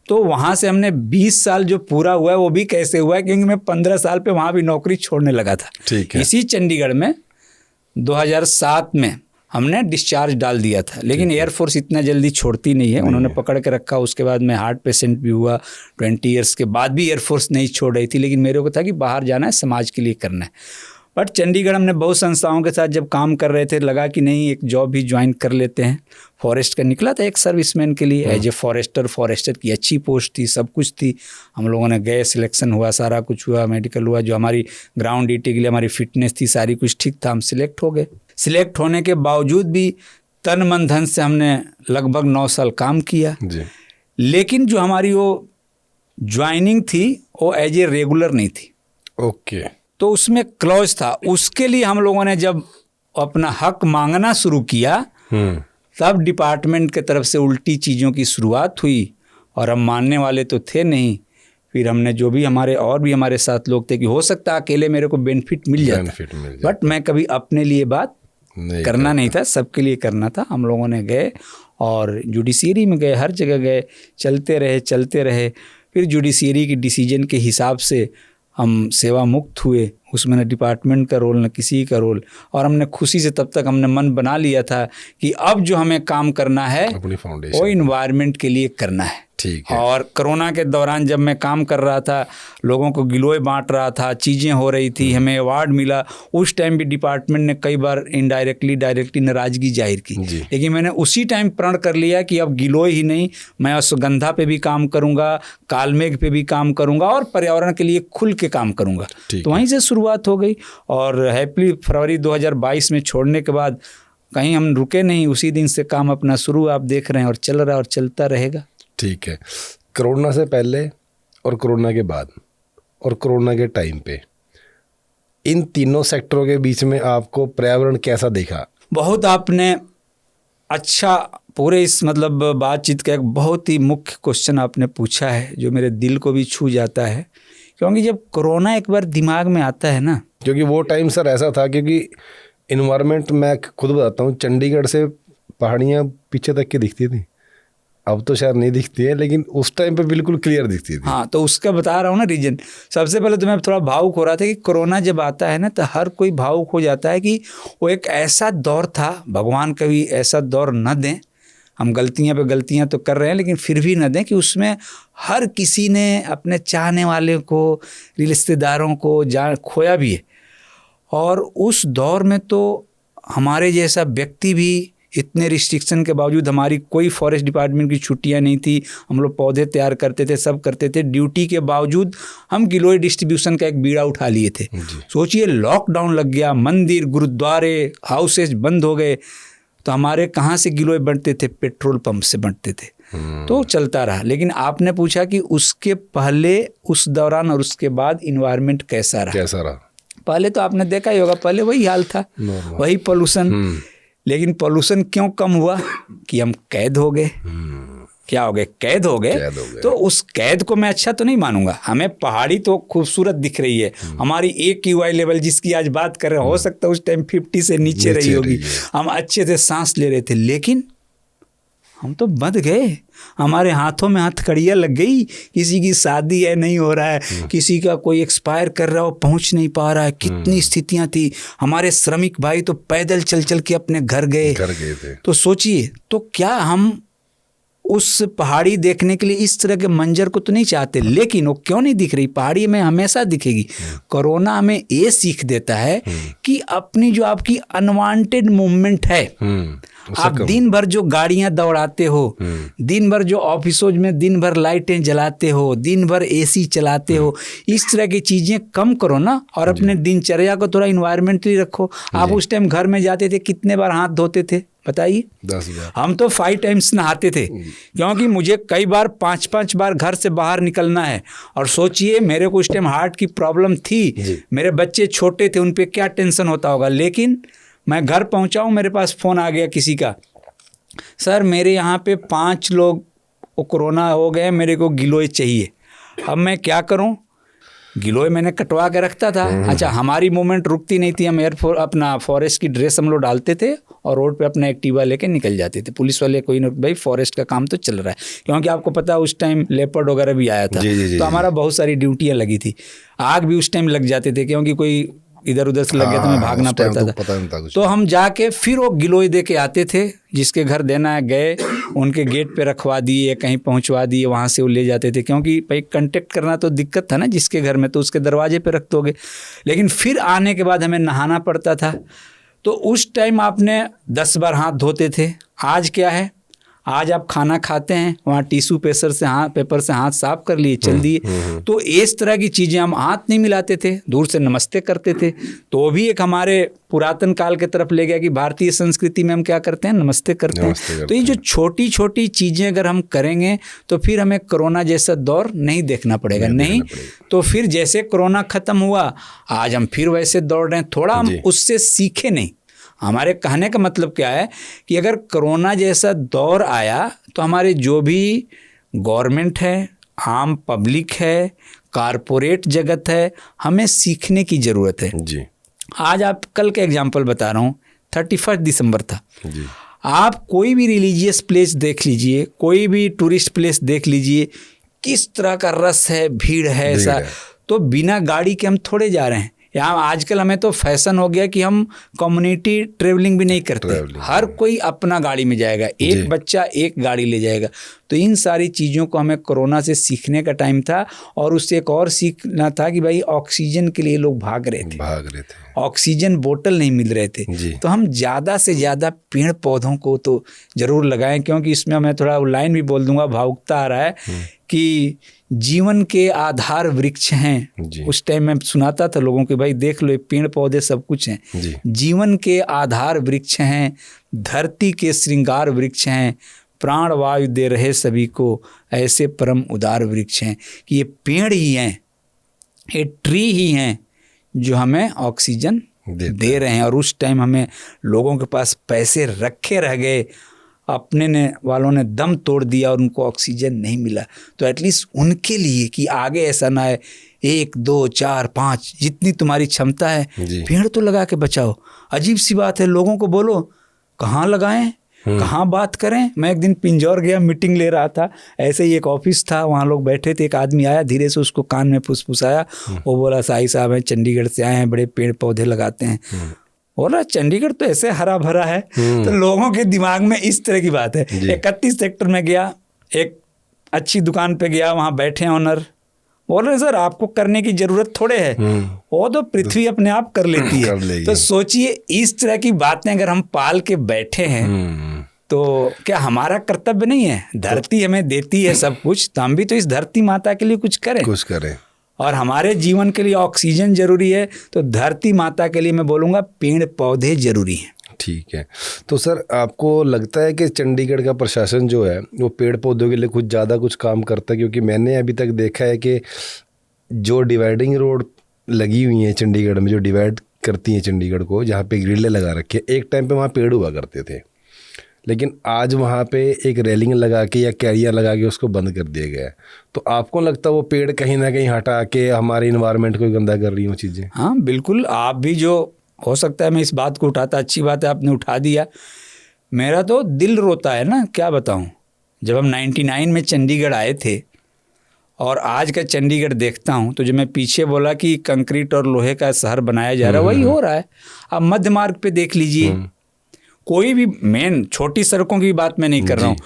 तो वहाँ से हमने 20 साल जो पूरा हुआ है वो भी कैसे हुआ है, क्योंकि मैं 15 साल पे वहाँ भी नौकरी छोड़ने लगा था। ठीक है। इसी चंडीगढ़ में 2007 में हमने डिस्चार्ज डाल दिया था, लेकिन एयरफोर्स इतना जल्दी छोड़ती नहीं है, उन्होंने पकड़ के रखा। उसके बाद मैं हार्ट पेशेंट भी हुआ, 20 ईयर्स के बाद भी एयरफोर्स नहीं छोड़ रही थी, लेकिन मेरे को था कि बाहर जाना है, समाज के लिए करना है। बट चंडीगढ़ हमने बहुत संस्थाओं के साथ जब काम कर रहे थे, लगा कि नहीं एक जॉब भी ज्वाइन कर लेते हैं। फॉरेस्ट का निकला था एक सर्विसमैन के लिए एज ए फॉरेस्टर की अच्छी पोस्ट थी, सब कुछ थी। हम लोगों ने गए, सिलेक्शन हुआ, सारा कुछ हुआ, मेडिकल हुआ, जो हमारी ग्राउंड ड्यूटी के लिए हमारी फिटनेस थी सारी कुछ ठीक था, हम सिलेक्ट हो गए। सिलेक्ट होने के बावजूद भी तन मन धन से हमने लगभग 9 साल काम किया जी। लेकिन जो हमारी वो ज्वाइनिंग थी वो एज ए रेगुलर नहीं थी। ओके। तो उसमें क्लॉज था, उसके लिए हम लोगों ने जब अपना हक मांगना शुरू किया तब डिपार्टमेंट की तरफ से उल्टी चीज़ों की शुरुआत हुई और हम मानने वाले तो थे नहीं। फिर हमने जो भी हमारे साथ लोग थे कि हो सकता है अकेले मेरे को बेनिफिट मिल जाता, बट मैं कभी अपने लिए बात करना नहीं था, सबके लिए करना था। हम लोगों ने गए और जुडिशरी में गए, हर जगह गए, चलते रहे। फिर जुडिशरी की डिसीजन के हिसाब से हम सेवा मुक्त हुए, उसमें न डिपार्टमेंट का रोल न किसी का रोल। और हमने खुशी से तब तक हमने मन बना लिया था कि अब जो हमें काम करना है अपनी फाउंडेशन वो इन्वायरमेंट के लिए करना है। ठीक है। और कोरोना के दौरान जब मैं काम कर रहा था, लोगों को गिलोय बांट रहा था, चीज़ें हो रही थी, हमें अवार्ड मिला, उस टाइम भी डिपार्टमेंट ने कई बार इनडायरेक्टली डायरेक्टली नाराज़गी जाहिर की। लेकिन मैंने उसी टाइम प्रण कर लिया कि अब गिलोय ही नहीं, मैं अश्वगंधा पे भी काम करूँगा, कालमेघ पे भी काम करूँगा और पर्यावरण के लिए खुल के काम करूँगा। तो वहीं से शुरुआत हो गई और हैप्पीली फरवरी 2022 में छोड़ने के बाद कहीं हम रुके नहीं, उसी दिन से काम अपना शुरू आप देख रहे हैं और चल रहा है और चलता रहेगा। ठीक है। कोरोना से पहले और कोरोना के बाद और कोरोना के टाइम पे इन तीनों सेक्टरों के बीच में आपको पर्यावरण कैसा दिखा? बहुत आपने अच्छा पूरे इस मतलब बातचीत का एक बहुत ही मुख्य क्वेश्चन आपने पूछा है जो मेरे दिल को भी छू जाता है, क्योंकि जब कोरोना एक बार दिमाग में आता है ना, क्योंकि वो टाइम सर ऐसा था, क्योंकि इन्वायरमेंट मैं खुद बताता हूँ, चंडीगढ़ से पहाड़ियाँ पीछे तक की दिखती थी, अब तो शायद नहीं दिखती है, लेकिन उस टाइम पे बिल्कुल क्लियर दिखती थी। हाँ, तो उसका बता रहा हूँ ना रीजन। सबसे पहले तो मैं थोड़ा भावुक हो रहा था कि कोरोना जब आता है ना तो हर कोई भावुक हो जाता है कि वो एक ऐसा दौर था, भगवान कभी ऐसा दौर न दें, हम गलतियाँ पे गलतियाँ तो कर रहे हैं लेकिन फिर भी न दें, कि उसमें हर किसी ने अपने चाहने वाले को, रिश्तेदारों को खोया भी है। और उस दौर में तो हमारे जैसा व्यक्ति भी, इतने रिस्ट्रिक्शन के बावजूद, हमारी कोई फॉरेस्ट डिपार्टमेंट की छुट्टियां नहीं थी, हम लोग पौधे तैयार करते थे, सब करते थे, ड्यूटी के बावजूद हम गिलोय डिस्ट्रीब्यूशन का एक बीड़ा उठा लिए थे। सोचिए लॉकडाउन लग गया, मंदिर, गुरुद्वारे, हाउसेज बंद हो गए, तो हमारे कहाँ से गिलोय बनते थे? पेट्रोल पंप से बनते थे। तो चलता रहा। लेकिन आपने पूछा कि उसके पहले, उस दौरान और उसके बाद इन्वायरमेंट कैसा रहा? पहले तो आपने देखा ही होगा, पहले वही हाल था, वही पोल्यूशन। लेकिन पोल्यूशन क्यों कम हुआ? कि हम कैद हो गए। क्या हो गए? कैद हो गए। तो उस कैद को मैं अच्छा तो नहीं मानूंगा। हमें पहाड़ी तो खूबसूरत दिख रही है, हमारी AQI लेवल जिसकी आज बात कर रहे हैं, हो सकता है उस टाइम 50 से नीचे रही होगी, हम अच्छे से सांस ले रहे थे, लेकिन हम तो बंध गए, हमारे हाथों में हथकड़ियाँ लग गई, किसी की शादी है नहीं हो रहा है, किसी का कोई एक्सपायर कर रहा हो पहुंच नहीं पा रहा है, कितनी स्थितियां थी। हमारे श्रमिक भाई तो पैदल चल चल के अपने घर गए थे। तो सोचिए, तो क्या हम उस पहाड़ी देखने के लिए इस तरह के मंजर को तो नहीं चाहते, लेकिन वो क्यों नहीं दिख रही? पहाड़ी में हमेशा दिखेगी। कोरोना हमें ये सीख देता है कि अपनी जो आपकी अनवांटेड मूवमेंट है, आप दिन भर जो गाड़ियां दौड़ाते हो, दिन भर जो ऑफिसों में दिन भर लाइटें जलाते हो, दिन भर एसी चलाते हो, इस तरह की चीजें कम करो ना, और अपने दिनचर्या को थोड़ा इन्वायरमेंटली रखो। आप उस टाइम घर में जाते थे, कितने बार हाथ धोते थे बताइए? 10 बार। हम तो 5 टाइम्स नहाते थे, क्योंकि मुझे कई बार 5-5 बार घर से बाहर निकलना है। और सोचिए, मेरे को उस टाइम हार्ट की प्रॉब्लम थी, मेरे बच्चे छोटे थे, उन पे क्या टेंशन होता होगा। लेकिन मैं घर पहुंचा हूं, मेरे पास फ़ोन आ गया किसी का, सर मेरे यहाँ पे 5 लोग को कोरोना हो गए, मेरे को गिलोय चाहिए। अब मैं क्या करूं? गिलोय मैंने कटवा के रखता था। अच्छा, हमारी मूवमेंट रुकती नहीं थी, हम अपना फॉरेस्ट की ड्रेस हम लोग डालते थे और रोड पे अपना एक्टिवा लेके निकल जाते थे। पुलिस वाले कोई ना, भाई फॉरेस्ट का काम तो चल रहा है, क्योंकि आपको पता है उस टाइम लेपर्ड वगैरह भी आया था। तो हमारा बहुत सारी ड्यूटियाँ लगी थी, आग भी उस टाइम लग जाते थे, क्योंकि कोई इधर उधर से लग गया तो मैं भागना पड़ता था। तो हम जाके फिर वो गिलोय दे के आते थे, जिसके घर देना है गए, उनके गेट पे रखवा दिए, कहीं पहुंचवा दिए, वहाँ से वो ले जाते थे, क्योंकि भाई कांटेक्ट करना तो दिक्कत था ना, जिसके घर में तो उसके दरवाजे पे रख दोगे। लेकिन फिर आने के बाद हमें नहाना पड़ता था, तो उस टाइम आपने 10 बार हाथ धोते थे। आज क्या है, आज आप खाना खाते हैं, वहाँ टिश्यू पेपर से हाथ साफ कर लिए, चल दिए। तो इस तरह की चीज़ें, हम हाथ नहीं मिलाते थे, दूर से नमस्ते करते थे। तो भी एक हमारे पुरातन काल के तरफ ले गया कि भारतीय संस्कृति में हम क्या करते हैं, नमस्ते करते हैं। तो ये जो छोटी छोटी चीज़ें अगर हम करेंगे तो फिर हमें कोरोना जैसा दौर नहीं देखना पड़ेगा। नहीं तो फिर जैसे कोरोना ख़त्म हुआ, आज हम फिर वैसे दौड़ रहे हैं। थोड़ा हम उससे सीखे नहीं। हमारे कहने का मतलब क्या है कि अगर कोरोना जैसा दौर आया तो हमारे जो भी गवर्नमेंट है, आम पब्लिक है, कारपोरेट जगत है, हमें सीखने की ज़रूरत है जी। आज आप कल का एग्जांपल बता रहा हूँ, 31 दिसंबर था जी। आप कोई भी रिलीजियस प्लेस देख लीजिए, कोई भी टूरिस्ट प्लेस देख लीजिए, किस तरह का रस है, भीड़ है ऐसा। तो बिना गाड़ी के हम थोड़े जा रहे हैं। यहाँ आजकल हमें तो फैशन हो गया कि हम कम्युनिटी ट्रेवलिंग भी नहीं करते, हर कोई अपना गाड़ी में जाएगा, एक बच्चा एक गाड़ी ले जाएगा। तो इन सारी चीज़ों को हमें कोरोना से सीखने का टाइम था। और उससे एक और सीखना था कि भाई ऑक्सीजन के लिए लोग भाग रहे थे, ऑक्सीजन बोतल नहीं मिल रहे थे। तो हम ज़्यादा से ज़्यादा पेड़ पौधों को तो ज़रूर लगाएं, क्योंकि इसमें मैं थोड़ा लाइन भी बोल दूंगा, भावुकता आ रहा है कि जीवन के आधार वृक्ष हैं। उस टाइम मैं सुनाता था लोगों के, भाई देख लो, पेड़ पौधे सब कुछ हैं। जीवन के आधार वृक्ष हैं, धरती के श्रृंगार वृक्ष हैं, प्राण वायु दे रहे सभी को, ऐसे परम उदार वृक्ष हैं। कि ये पेड़ ही हैं, ये ट्री ही हैं जो हमें ऑक्सीजन दे रहे हैं। और उस टाइम हमें लोगों के पास पैसे रखे रह गए, अपने वालों ने दम तोड़ दिया और उनको ऑक्सीजन नहीं मिला। तो एटलीस्ट उनके लिए कि आगे ऐसा ना है, 1, 2, 4, 5 जितनी तुम्हारी क्षमता है पेड़ तो लगा के बचाओ। अजीब सी बात है, लोगों को बोलो कहाँ लगाएं, कहाँ बात करें। मैं एक दिन पिंजौर गया, मीटिंग ले रहा था, ऐसे ही एक ऑफिस था, वहाँ लोग बैठे थे। एक आदमी आया, धीरे से उसको कान में फुसफुसाया, वो बोला साई साहब हैं, चंडीगढ़ से आए हैं, बड़े पेड़ पौधे लगाते हैं। बोला चंडीगढ़ तो ऐसे हरा भरा है। तो लोगों के दिमाग में इस तरह की बात है। 31 सेक्टर में गया, एक अच्छी दुकान पे गया, वहाँ बैठे हैं ऑनर, बोल रहे सर आपको करने की जरूरत थोड़े है, वो तो पृथ्वी अपने आप कर लेती है। तो सोचिए, इस तरह की बातें अगर हम पाल के बैठे हैं तो क्या हमारा कर्तव्य नहीं है? धरती हमें देती है सब कुछ, तो हम भी तो इस धरती माता के लिए कुछ करें। और हमारे जीवन के लिए ऑक्सीजन जरूरी है, तो धरती माता के लिए मैं बोलूँगा पेड़ पौधे जरूरी हैं। ठीक है। तो सर आपको लगता है कि चंडीगढ़ का प्रशासन जो है वो पेड़ पौधों के लिए कुछ ज़्यादा कुछ काम करता है? क्योंकि मैंने अभी तक देखा है कि जो डिवाइडिंग रोड लगी हुई हैं चंडीगढ़ में, जो डिवाइड करती हैं चंडीगढ़ को, जहाँ पे ग्रिलें लगा रखी है, एक टाइम पे वहाँ पेड़ हुआ करते थे, लेकिन आज वहाँ पे एक रेलिंग लगा के या कैरियर लगा के उसको बंद कर दिया गया है। तो आपको लगता है वो पेड़ कहीं ना कहीं हटा के हमारे इन्वायरमेंट को गंदा कर रही हैं वो चीज़ें? हाँ बिल्कुल, आप भी जो हो सकता है मैं इस बात को उठाता, अच्छी बात है आपने उठा दिया। मेरा तो दिल रोता है ना, क्या बताऊं। जब हम 99 में चंडीगढ़ आए थे और आज का चंडीगढ़ देखता हूं, तो जो मैं पीछे बोला कि कंक्रीट और लोहे का शहर बनाया जा रहा है, वही हो रहा है। अब मध्य मार्ग पे देख लीजिए, कोई भी मेन छोटी सड़कों की बात मैं नहीं कर रहा हूँ,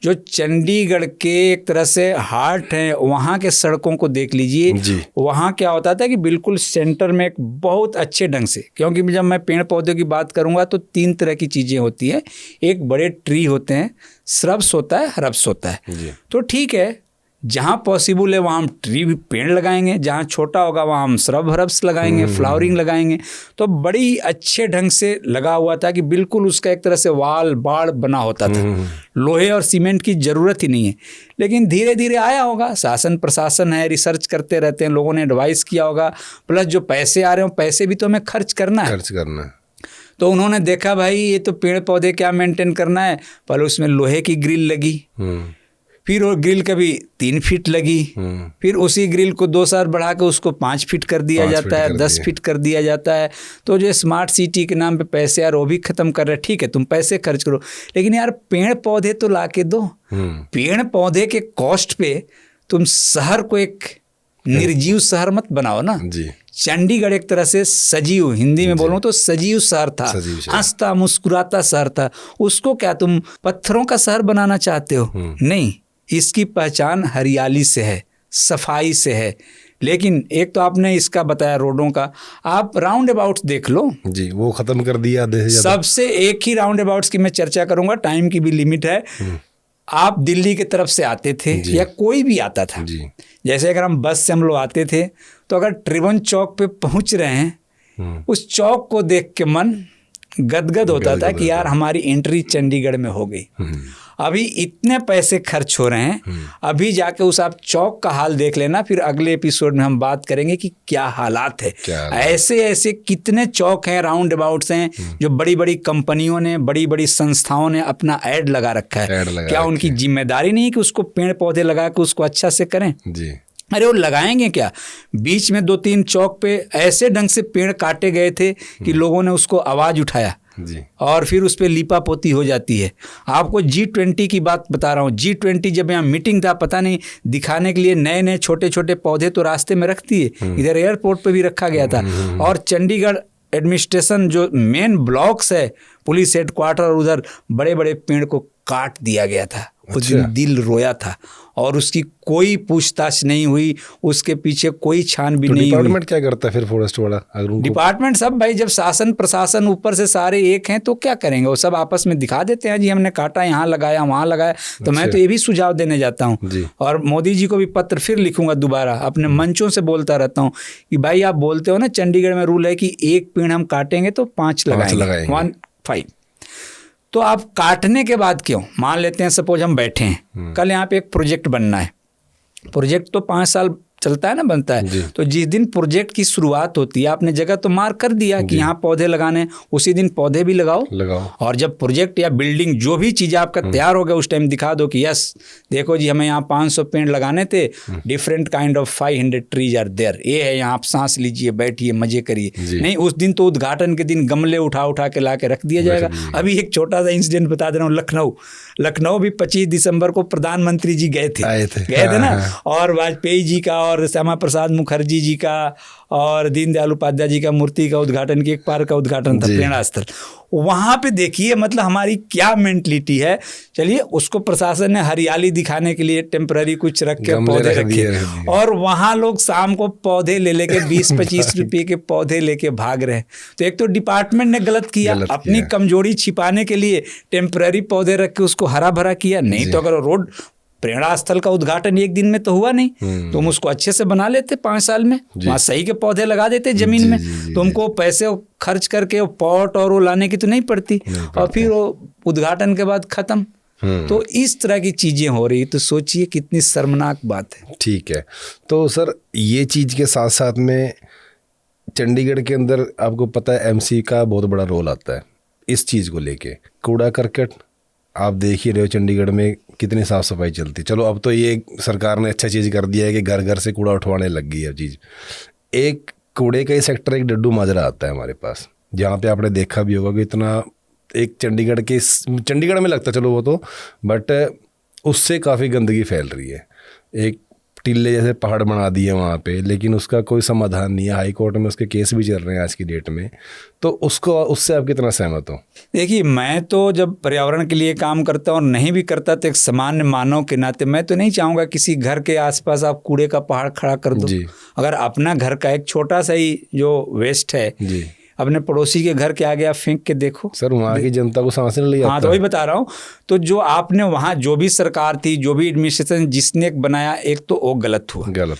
जो चंडीगढ़ के एक तरह से हार्ट है, वहाँ के सड़कों को देख लीजिए। वहाँ क्या होता था कि बिल्कुल सेंटर में एक बहुत अच्छे ढंग से, क्योंकि जब मैं पेड़ पौधों की बात करूँगा तो 3 तरह की चीज़ें होती हैं। एक बड़े ट्री होते हैं, श्रब्स होता है, हर्ब्स होता है। तो ठीक है, जहाँ पॉसिबल है वहाँ हम ट्री भी पेड़ लगाएंगे, जहाँ छोटा होगा वहाँ हम श्रब हर्ब्स लगाएंगे, फ्लावरिंग लगाएंगे। तो बड़ी अच्छे ढंग से लगा हुआ था कि बिल्कुल उसका एक तरह से वाल बाड़ बना होता था। लोहे और सीमेंट की ज़रूरत ही नहीं है। लेकिन धीरे धीरे आया होगा, शासन प्रशासन है, रिसर्च करते रहते हैं, लोगों ने एडवाइस किया होगा, प्लस जो पैसे आ रहे हो, पैसे भी तो हमें खर्च करना है। तो उन्होंने देखा भाई ये तो पेड़ पौधे क्या मेंटेन करना है, पहले उसमें लोहे की ग्रिल लगी, फिर वो ग्रिल कभी 3 फीट लगी, फिर उसी ग्रिल को 2 साल बढ़ा के उसको 5 फीट कर दिया जाता है, 10 फीट कर दिया जाता है। तो जो स्मार्ट सिटी के नाम पे पैसे यार वो भी खत्म कर रहे हैं। ठीक है, तुम पैसे खर्च करो, लेकिन यार पेड़ पौधे तो ला के दो। पेड़ पौधे के कॉस्ट पे तुम शहर को एक निर्जीव शहर मत बनाओ ना जी। चंडीगढ़ एक तरह से सजीव, हिंदी में बोलूं तो सजीव शहर था, हंसता मुस्कुराता शहर था। उसको क्या तुम पत्थरों का शहर बनाना चाहते हो? नहीं, इसकी पहचान हरियाली से है, सफाई से है। लेकिन एक तो आपने इसका बताया रोडों का, आप राउंड अबाउट्स देख लो जी, वो खत्म कर दिया। सबसे एक ही राउंड अबाउट्स की मैं चर्चा करूंगा, टाइम की भी लिमिट है। आप दिल्ली की तरफ से आते थे या कोई भी आता था जी। जैसे अगर हम बस से हम लोग आते थे तो अगर त्रिभुवन चौक पे पहुंच रहे हैं, उस चौक को देख के मन गदगद होता था कि यार हमारी एंट्री चंडीगढ़ में हो गई। अभी इतने पैसे खर्च हो रहे हैं, अभी जाके उस आप चौक का हाल देख लेना। फिर अगले एपिसोड में हम बात करेंगे कि क्या हालात है। ऐसे ऐसे कितने चौक हैं, राउंड अबाउट्स हैं, जो बड़ी बड़ी कंपनियों ने, बड़ी बड़ी संस्थाओं ने अपना ऐड लगा रखा है। क्या उनकी जिम्मेदारी नहीं है कि उसको पेड़ पौधे लगा के उसको अच्छा से करें जी? अरे वो लगाएंगे क्या? बीच में 2-3 चौक पे ऐसे ढंग से पेड़ काटे गए थे कि लोगों ने उसको आवाज़ उठाया जी। और फिर उस पर लिपा पोती हो जाती है। आपको G20 की बात बता रहा हूँ। G20 जब यहाँ मीटिंग था, पता नहीं दिखाने के लिए नए नए छोटे छोटे पौधे तो रास्ते में रखती है, इधर एयरपोर्ट पे भी रखा गया था। और चंडीगढ़ एडमिनिस्ट्रेशन जो मेन ब्लॉक्स है, पुलिस हेडक्वार्टर, और उधर बड़े बड़े पेड़ को काट दिया गया था। उस दिन दिल रोया था और उसकी कोई पूछताछ नहीं हुई, उसके पीछे कोई छानबीन नहीं हुई। डिपार्टमेंट क्या करता है फिर फॉरेस्ट वाला? डिपार्टमेंट सब भाई, जब शासन प्रशासन ऊपर से सारे एक हैं तो क्या करेंगे? वो सब आपस में दिखा देते हैं जी हमने काटा, यहाँ लगाया, वहाँ लगाया। तो मैं तो ये भी सुझाव देने जाता हूँ और मोदी जी को भी पत्र फिर लिखूंगा दोबारा, अपने मंचों से बोलता रहता हूँ कि भाई आप बोलते हो ना चंडीगढ़ में रूल है कि 1 पेड़ हम काटेंगे तो 5 लगाएंगे, 1-5। तो आप काटने के बाद क्यों? मान लेते हैं सपोज हम बैठे हैं, कल यहाँ पे एक प्रोजेक्ट बनना है। प्रोजेक्ट तो 5 साल चलता है ना, बनता है। तो जिस दिन प्रोजेक्ट की शुरुआत होती है, आपने जगह तो मार्क कर दिया कि यहाँ पौधे लगाने, उसी दिन पौधे भी लगाओ। और जब प्रोजेक्ट या बिल्डिंग जो भी चीज़ आपका तैयार हो गया, उस टाइम दिखा दो कि यस देखो जी हमें यहाँ 500 पेड़ लगाने थे, different kind of 500 trees are there. ये है, यहाँ आप सांस लीजिए, बैठिए, मजे करिए। नहीं, उस दिन तो उद्घाटन के दिन गमले उठा उठा के ला के रख दिया जाएगा। अभी एक छोटा सा इंसिडेंट बता दे रहा हूँ। लखनऊ भी 25 दिसंबर को प्रधानमंत्री जी गए थे ना, और वाजपेयी जी का और श्यामा प्रसाद मुखर्जी जी का और दीनदयाल उपाध्याय जी का मूर्ति का उद्घाटन की, एक पार्क का उद्घाटन था, प्रेरणा स्थल। वहाँ पे देखिए मतलब हमारी क्या मेंटलिटी है। चलिए, उसको प्रशासन ने हरियाली दिखाने के लिए टेम्पररी कुछ रख के पौधे रखे, और वहाँ लोग शाम को पौधे ले लेके 20-25 रुपये के पौधे लेके भाग रहे हैं। तो एक तो डिपार्टमेंट ने गलत किया, अपनी कमजोरी छिपाने के लिए टेम्पररी पौधे रख के उसको हरा भरा किया। नहीं तो अगर रोड प्रेरणा स्थल का उद्घाटन 1 दिन में तो हुआ नहीं, तुम उसको अच्छे से बना लेते 5 साल में, वहाँ सही के पौधे लगा देते जमीन में। तुमको पैसे खर्च करके पॉट और वो लाने की तो नहीं पड़ती, और फिर वो उद्घाटन के बाद खत्म। तो इस तरह की चीजें हो रही, तो सोचिए कितनी शर्मनाक बात है। ठीक है, तो सर ये चीज के साथ साथ में चंडीगढ़ के अंदर आपको पता है MC का बहुत बड़ा रोल आता है इस चीज को लेके। कूड़ा करकट आप देख ही रहे हो चंडीगढ़ में कितनी साफ़ सफाई चलती। चलो अब तो ये सरकार ने अच्छा चीज़ कर दिया है कि घर घर से कूड़ा उठवाने लग गई है चीज़। एक कूड़े का ही सेक्टर, एक डड्डू माजरा आता है हमारे पास, जहाँ पे आपने देखा भी होगा कि इतना एक चंडीगढ़ में लगता चलो वो तो, बट उससे काफ़ी गंदगी फैल रही है। एक टीले जैसे पहाड़ बना दिए वहाँ पे, लेकिन उसका कोई समाधान नहीं है। हाई कोर्ट में उसके केस भी चल रहे हैं आज की डेट में। तो उससे आप कितना सहमत हो? देखिए, मैं तो जब पर्यावरण के लिए काम करता हूँ और नहीं भी करता तो एक सामान्य मानव के नाते मैं तो नहीं चाहूँगा किसी घर के आसपास आप कूड़े का पहाड़ खड़ा कर दो। अगर अपना घर का एक छोटा सा ही जो वेस्ट है जी, अपने पड़ोसी के घर के आगे आप फेंक के देखो सर, वहाँ की जनता को सांस नहीं आता। हाँ, तो वही बता रहा हूँ। तो जो आपने वहाँ जो भी सरकार थी, जो भी एडमिनिस्ट्रेशन जिसने बनाया, एक तो वो गलत हुआ।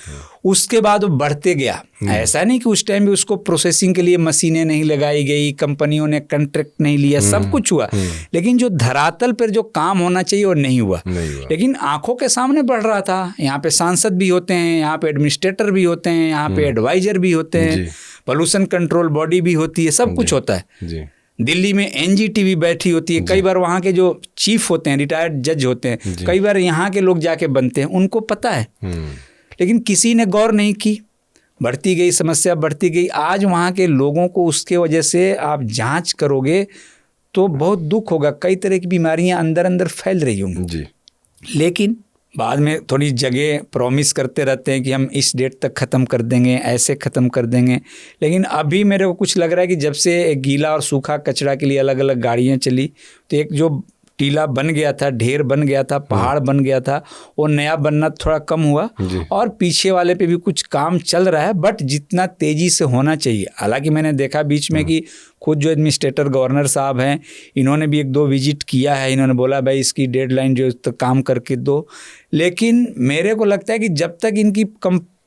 उसके बाद वो बढ़ते गया। ऐसा नहीं कि उस टाइम भी उसको प्रोसेसिंग के लिए मशीनें नहीं लगाई गई, कंपनियों ने कॉन्ट्रैक्ट नहीं लिया, सब कुछ हुआ, लेकिन जो धरातल पर जो काम होना चाहिए वो नहीं हुआ। लेकिन आंखों के सामने बढ़ रहा था। यहाँ पे सांसद भी होते हैं, यहाँ पे एडमिनिस्ट्रेटर भी होते हैं, यहाँ पे एडवाइजर भी होते हैं, पोल्यूशन कंट्रोल बॉडी भी होती है, सब कुछ होता है। दिल्ली में एनजीटी बैठी होती है। कई बार वहाँ के जो चीफ होते हैं, रिटायर्ड जज होते हैं, कई बार यहाँ के लोग जाके बनते हैं, उनको पता है, लेकिन किसी ने गौर नहीं की। बढ़ती गई समस्या, बढ़ती गई। आज वहाँ के लोगों को उसके वजह से आप जांच करोगे तो बहुत दुख होगा। कई तरह की बीमारियाँ अंदर अंदर फैल रही होंगी। लेकिन बाद में थोड़ी जगह प्रॉमिस करते रहते हैं कि हम इस डेट तक ख़त्म कर देंगे, ऐसे ख़त्म कर देंगे। लेकिन अभी मेरे को कुछ लग रहा है कि जब से गीला और सूखा कचरा के लिए अलग अलग गाड़ियाँ चली, तो एक जो टीला बन गया था, ढेर बन गया था, पहाड़ बन गया था, वो नया बनना थोड़ा कम हुआ। और पीछे वाले पे भी कुछ काम चल रहा है, बट जितना तेज़ी से होना चाहिए। हालांकि मैंने देखा बीच में कि खुद जो एडमिनिस्ट्रेटर गवर्नर साहब हैं, इन्होंने भी 1-2 विजिट किया है। इन्होंने बोला भाई इसकी डेडलाइन जो तक काम करके दो। लेकिन मेरे को लगता है कि जब तक इनकी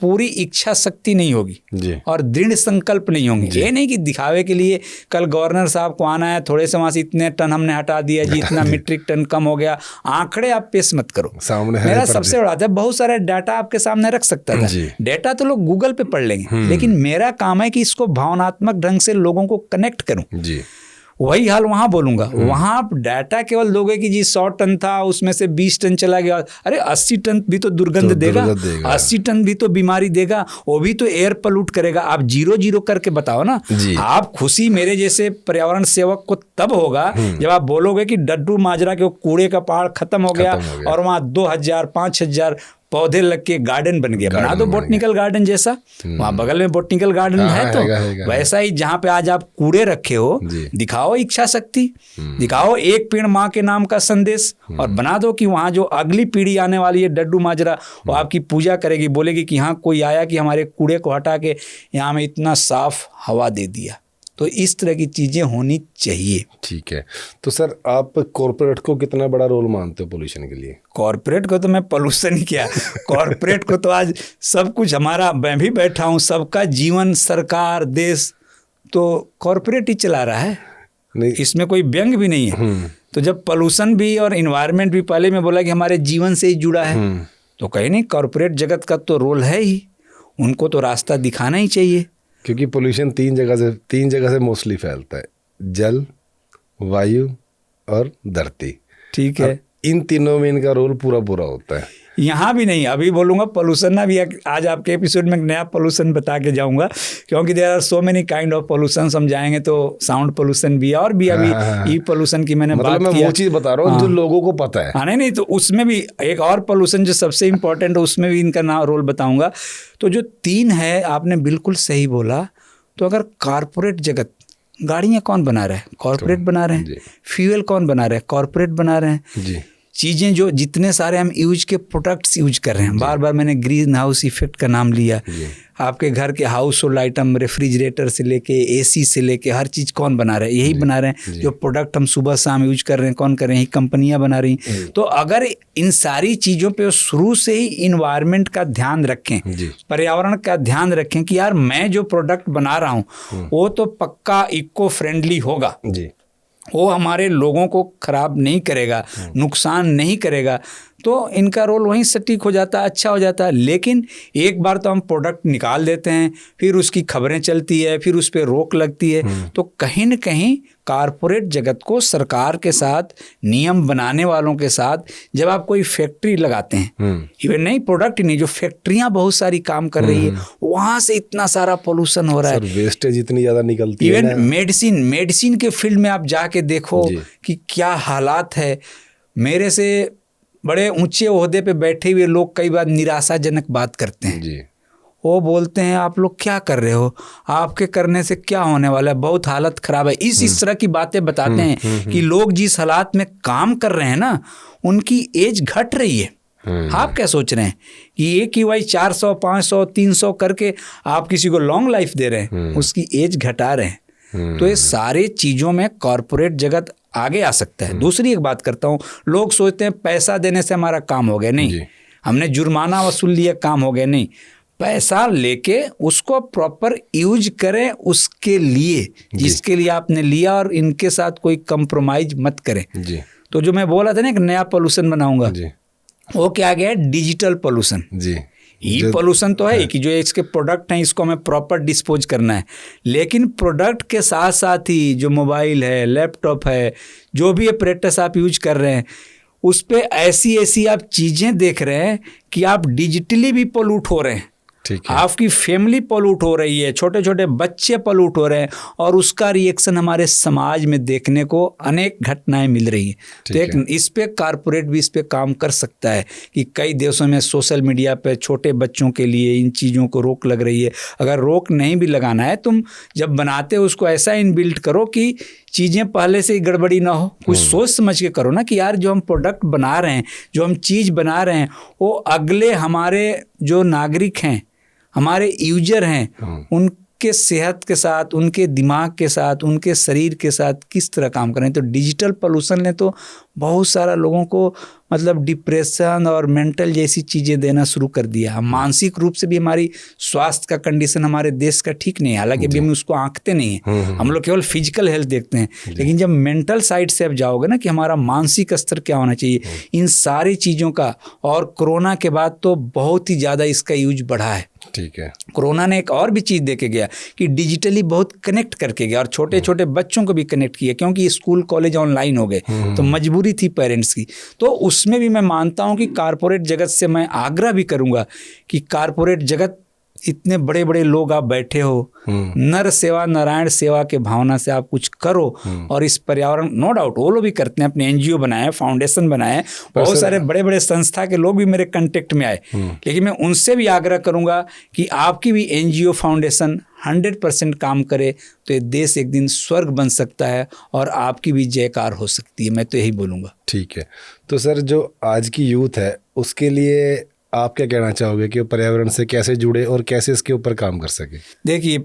पूरी इच्छा शक्ति नहीं होगी और दृढ़ संकल्प नहीं होंगे, ये नहीं कि दिखावे के लिए कल गवर्नर साहब को आना है, थोड़े से वहाँ से इतने टन हमने हटा दिया जी, इतना मीट्रिक टन कम हो गया। आंकड़े आप पेश मत करो। मेरा सबसे बड़ा था, बहुत सारा डाटा आपके सामने रख सकता था। डाटा तो लोग गूगल पे पढ़ लेंगे, लेकिन मेरा काम है कि इसको भावनात्मक ढंग से लोगों को कनेक्ट करूं। वही हाल वहाँ बोलूँगा। वहाँ आप डाटा केवल दोगे कि जी 100 टन था, उसमें से 20 टन चला गया। अरे 80 टन भी तो दुर्गंध देगा, 80 टन भी तो बीमारी देगा, वो भी तो एयर पॉल्यूट करेगा। आप 0-0 करके बताओ ना। आप खुशी मेरे जैसे पर्यावरण सेवक को तब होगा जब आप बोलोगे कि डड्डू माजरा के कूड़े का पहाड़ खत्म हो गया और वहाँ 2000-5000 पौधे लग के गार्डन बन गया। बना दो बोटनिकल गार्डन जैसा, वहाँ बगल में बोटनिकल गार्डन है तो वैसा ही जहाँ पे आज आप कूड़े रखे हो, दिखाओ इच्छा शक्ति, दिखाओ एक पेड़ माँ के नाम का संदेश, और बना दो कि वहाँ जो अगली पीढ़ी आने वाली है डड्डू माजरा, वो आपकी पूजा करेगी, बोलेगी कि हाँ कोई आया कि हमारे कूड़े को हटा के यहाँ में इतना साफ हवा दे दिया। तो इस तरह की चीज़ें होनी चाहिए। ठीक है, तो सर आप कॉर्पोरेट को कितना बड़ा रोल मानते हो पोल्यूशन के लिए? कॉर्पोरेट को तो मैं पोल्यूशन ही किया, कॉर्पोरेट को तो आज सब कुछ हमारा, मैं भी बैठा हूँ, सबका जीवन, सरकार, देश तो कॉर्पोरेट ही चला रहा है। नहीं, इसमें कोई व्यंग भी नहीं है। तो जब पोल्यूशन भी और इन्वायरमेंट भी, पहले मैं बोला कि हमारे जीवन से ही जुड़ा है, तो कहीं नहीं, कॉर्पोरेट जगत का तो रोल है ही, उनको तो रास्ता दिखाना ही चाहिए। क्योंकि पोल्यूशन तीन जगह से मोस्टली फैलता है, जल, वायु और धरती। ठीक है, इन तीनों में इनका रोल पूरा होता है। यहाँ भी नहीं, अभी बोलूँगा पोल्यूशन ना भी, आज आपके एपिसोड में नया पोल्यूशन बता के जाऊँगा, क्योंकि there are so many kind of pollution. समझाएंगे तो साउंड पोल्यूशन भी है, और भी अभी ई पोल्यूशन की मैंने बात मैं वो चीज़ बता रहा हूँ जो लोगों को पता है। हाँ नहीं, तो उसमें भी एक और पोल्यूशन जो सबसे इम्पोर्टेंट है, उसमें भी इनका नाम रोल बताऊँगा। तो जो 3 है, आपने बिल्कुल सही बोला। तो अगर कॉर्पोरेट जगत, गाड़ियाँ कौन बना रहा है? कॉर्पोरेट बना रहे हैं। फ्यूल कौन बना रहा है? कॉर्पोरेट बना रहे हैं। चीज़ें जो जितने सारे हम यूज के प्रोडक्ट्स यूज कर रहे हैं, बार बार मैंने ग्रीन हाउस इफेक्ट का नाम लिया। आपके घर के हाउस होल्ड आइटम, रेफ्रिजरेटर से लेके एसी से लेके हर चीज़ कौन बना रहा है? यही बना रहे हैं। जो प्रोडक्ट हम सुबह शाम यूज कर रहे हैं, कौन कर रहे हैं? यही कंपनियां बना रही हैं। तो अगर इन सारी चीज़ों पे शुरू से ही इन्वायरमेंट का ध्यान रखें, पर्यावरण का ध्यान रखें कि यार मैं जो प्रोडक्ट बना रहा हूँ वो तो पक्का इको फ्रेंडली होगा, वो हमारे लोगों को खराब नहीं करेगा, नुकसान नहीं करेगा, तो इनका रोल वहीं सटीक हो जाता है, अच्छा हो जाता है। लेकिन एक बार तो हम प्रोडक्ट निकाल देते हैं, फिर उसकी खबरें चलती है, फिर उस पर रोक लगती है। तो कहीं न कहीं कारपोरेट जगत को सरकार के साथ, नियम बनाने वालों के साथ, जब आप कोई फैक्ट्री लगाते हैं, इवन नहीं प्रोडक्ट नहीं, जो फैक्ट्रियां बहुत सारी काम कर रही है, वहां से इतना सारा पोल्यूशन हो रहा है, वेस्टेज इतनी ज्यादा निकलती है। इवन मेडिसिन के फील्ड में आप जाके देखो कि क्या हालात है। मेरे से बड़े ऊंचे ओहदे पे बैठे हुए लोग कई बार निराशाजनक बात करते हैं जी। वो बोलते हैं आप लोग क्या कर रहे हो, आपके करने से क्या होने वाला है, बहुत हालत खराब है। इस तरह की बातें बताते हैं कि लोग जिस हालात में काम कर रहे हैं ना, उनकी एज घट रही है। आप क्या सोच रहे हैं कि एक ही वही 400, 500, 300 करके आप किसी को लॉन्ग लाइफ दे रहे हैं, उसकी एज घटा रहे हैं। तो ये सारे चीज़ों में कॉरपोरेट जगत आगे आ सकता है। दूसरी एक बात करता हूँ, लोग सोचते हैं पैसा देने से हमारा काम हो गया। नहीं, हमने जुर्माना वसूल लिया, काम हो गया। नहीं, पैसा लेके उसको प्रॉपर यूज करें उसके लिए जिसके लिए आपने लिया, और इनके साथ कोई कंप्रोमाइज मत करें जी। तो जो मैं बोला था ना, एक नया पोल्यूशन बनाऊंगा, वो क्या गया है, डिजिटल पोल्यूशन जी। ई पोल्यूशन तो है कि जो इसके प्रोडक्ट हैं इसको हमें प्रॉपर डिस्पोज करना है, लेकिन प्रोडक्ट के साथ साथ ही जो मोबाइल है, लैपटॉप है, जो भी अपरेटस आप यूज कर रहे हैं, उस पे ऐसी आप चीज़ें देख रहे हैं कि आप डिजिटली भी पोल्यूट हो रहे हैं, आपकी फैमिली पोल्यूट हो रही है, छोटे छोटे बच्चे पोल्यूट हो रहे हैं, और उसका रिएक्शन हमारे समाज में देखने को अनेक घटनाएं मिल रही हैं। तो एक इस पे कारपोरेट भी इस पे काम कर सकता है कि कई देशों में सोशल मीडिया पे छोटे बच्चों के लिए इन चीज़ों को रोक लग रही है। अगर रोक नहीं भी लगाना है, तुम जब बनाते हो उसको ऐसा इनबिल्ट करो कि चीज़ें पहले से ही गड़बड़ी ना हो, कुछ सोच समझ के करो ना कि यार जो हम प्रोडक्ट बना रहे हैं, जो हम चीज़ बना रहे हैं, वो अगले हमारे जो नागरिक हैं, हमारे यूजर हैं, उनके सेहत के साथ, उनके दिमाग के साथ, उनके शरीर के साथ किस तरह काम करें। तो डिजिटल पोल्यूशन ने तो बहुत सारा लोगों को मतलब डिप्रेशन और मेंटल जैसी चीज़ें देना शुरू कर दिया। मानसिक रूप से भी हमारी स्वास्थ्य का कंडीशन हमारे देश का ठीक नहीं है, हालांकि अभी हम उसको आंकते नहीं हैं, हम लोग केवल फिजिकल हेल्थ देखते हैं। लेकिन जब मेंटल साइड से अब जाओगे ना कि हमारा मानसिक स्तर क्या होना चाहिए, इन सारी चीज़ों का, और कोरोना के बाद तो बहुत ही ज़्यादा इसका यूज बढ़ा है। ठीक है, कोरोना ने एक और भी चीज़ दे के गया कि डिजिटली बहुत कनेक्ट करके गया, और छोटे छोटे बच्चों को भी कनेक्ट किया, क्योंकि स्कूल कॉलेज ऑनलाइन हो गए, तो मजबूरी थी पेरेंट्स की। तो उसमें भी मैं मानता हूं कि कारपोरेट जगत से मैं आग्रह भी करूंगा कि कारपोरेट जगत, इतने बड़े बड़े लोग आप बैठे हो, नर सेवा नारायण सेवा के भावना से आप कुछ करो, और इस पर्यावरण, नो डाउट वो लोग भी करते हैं, अपने एनजीओ बनाए, फाउंडेशन बनाए, बहुत सारे बड़े बड़े संस्था के लोग भी मेरे कांटेक्ट में आए। लेकिन मैं उनसे भी आग्रह करूंगा कि आपकी भी एनजीओ फाउंडेशन 100% काम करे, तो ये देश एक दिन स्वर्ग बन सकता है और आपकी भी जयकार हो सकती है। मैं तो यही बोलूँगा। ठीक है, तो सर जो आज की यूथ है उसके लिए आप क्या कहना चाहोगे कि वो पर्यावरण से कैसे जुड़े और कैसे इसके ऊपर काम कर सके? देखिए,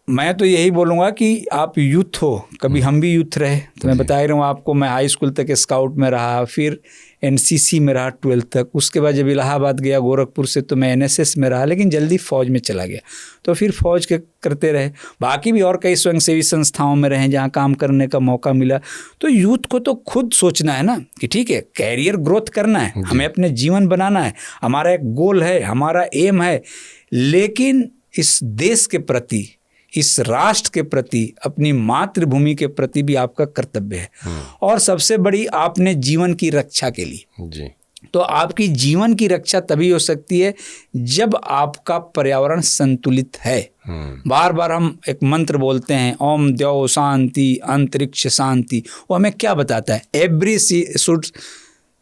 मैं तो यही बोलूँगा कि आप यूथ हो, कभी हम भी यूथ रहे, तो मैं बता ही रहा हूँ आपको, मैं हाई स्कूल तक स्काउट में रहा, फिर एनसीसी में रहा 12th तक, उसके बाद जब इलाहाबाद गया गोरखपुर से तो मैं एनएसएस में रहा, लेकिन जल्दी फ़ौज में चला गया, तो फिर फ़ौज के करते रहे। बाकी भी और कई स्वयंसेवी संस्थाओं में रहे जहाँ काम करने का मौका मिला। तो यूथ को तो खुद सोचना है ना कि ठीक है, कैरियर ग्रोथ करना है, हमें अपने जीवन बनाना है, हमारा एक गोल है, हमारा एम है, लेकिन इस देश के प्रति, इस राष्ट्र के प्रति, अपनी मातृभूमि के प्रति भी आपका कर्तव्य है। और सबसे बड़ी, आपने जीवन की रक्षा के लिए जी, तो आपकी जीवन की रक्षा तभी हो सकती है जब आपका पर्यावरण संतुलित है। बार बार हम एक मंत्र बोलते हैं, ओम द्यौ शांति अंतरिक्ष शांति। वो हमें क्या बताता है?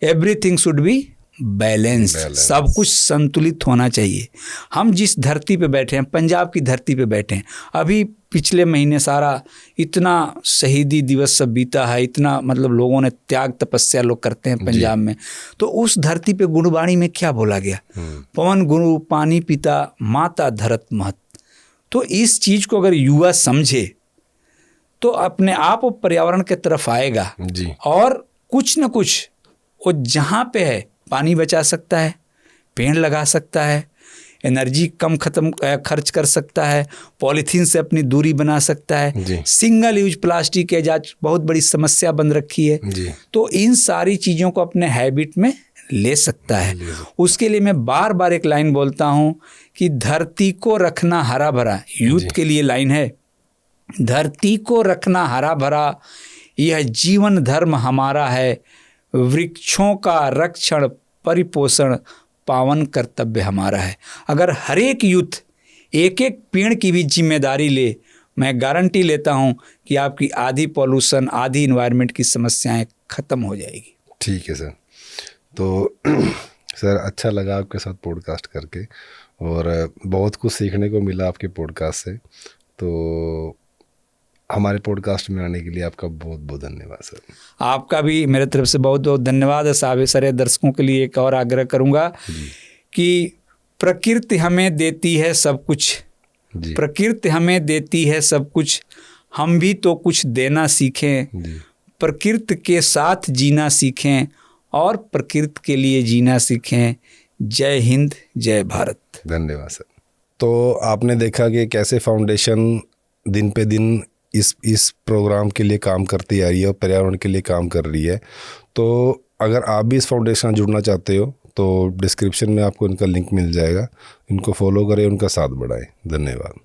एवरीथिंग शुड बी बैलेंस, सब कुछ संतुलित होना चाहिए। हम जिस धरती पे बैठे हैं, पंजाब की धरती पे बैठे हैं, अभी पिछले महीने सारा इतना शहीदी दिवस सब बीता है, इतना मतलब लोगों ने त्याग तपस्या लोग करते हैं पंजाब में। तो उस धरती पे गुणवाणी में क्या बोला गया? पवन गुरु पानी पिता माता धरत महत। तो इस चीज को अगर युवा समझे तो अपने आप वो पर्यावरण के तरफ आएगा जी। और कुछ न कुछ वो जहाँ पे है पानी बचा सकता है, पेड़ लगा सकता है, एनर्जी कम खर्च कर सकता है, पॉलीथीन से अपनी दूरी बना सकता है। सिंगल यूज प्लास्टिक की आज बहुत बड़ी समस्या बन रखी है। तो इन सारी चीज़ों को अपने हैबिट में ले सकता है। उसके लिए मैं बार बार एक लाइन बोलता हूँ कि धरती को रखना हरा भरा, यूथ के लिए लाइन है, धरती को रखना हरा भरा यह जीवन धर्म हमारा है, वृक्षों का रक्षण परिपोषण पावन कर्तव्य हमारा है। अगर हर एक यूथ एक एक पेड़ की भी जिम्मेदारी ले, मैं गारंटी लेता हूं कि आपकी आधी पॉल्यूशन, आधी इन्वायरमेंट की समस्याएं खत्म हो जाएगी। ठीक है सर। तो सर अच्छा लगा आपके साथ पॉडकास्ट करके और बहुत कुछ सीखने को मिला आपके पॉडकास्ट से। तो हमारे पॉडकास्ट में आने के लिए आपका बहुत बहुत धन्यवाद सर। आपका भी मेरे तरफ से बहुत बहुत धन्यवाद है साहब। सारे दर्शकों के लिए एक और आग्रह करूंगा कि प्रकृति हमें देती है सब कुछ, प्रकृति हमें देती है सब कुछ, हम भी तो कुछ देना सीखें, प्रकृति के साथ जीना सीखें और प्रकृति के लिए जीना सीखें। जय हिंद, जय भारत। धन्यवाद सर। तो आपने देखा कि कैसे फाउंडेशन दिन पे दिन इस प्रोग्राम के लिए काम करती आ रही है और पर्यावरण के लिए काम कर रही है। तो अगर आप भी इस फाउंडेशन से जुड़ना चाहते हो तो डिस्क्रिप्शन में आपको इनका लिंक मिल जाएगा। इनको फॉलो करें, उनका साथ बढ़ाएं। धन्यवाद।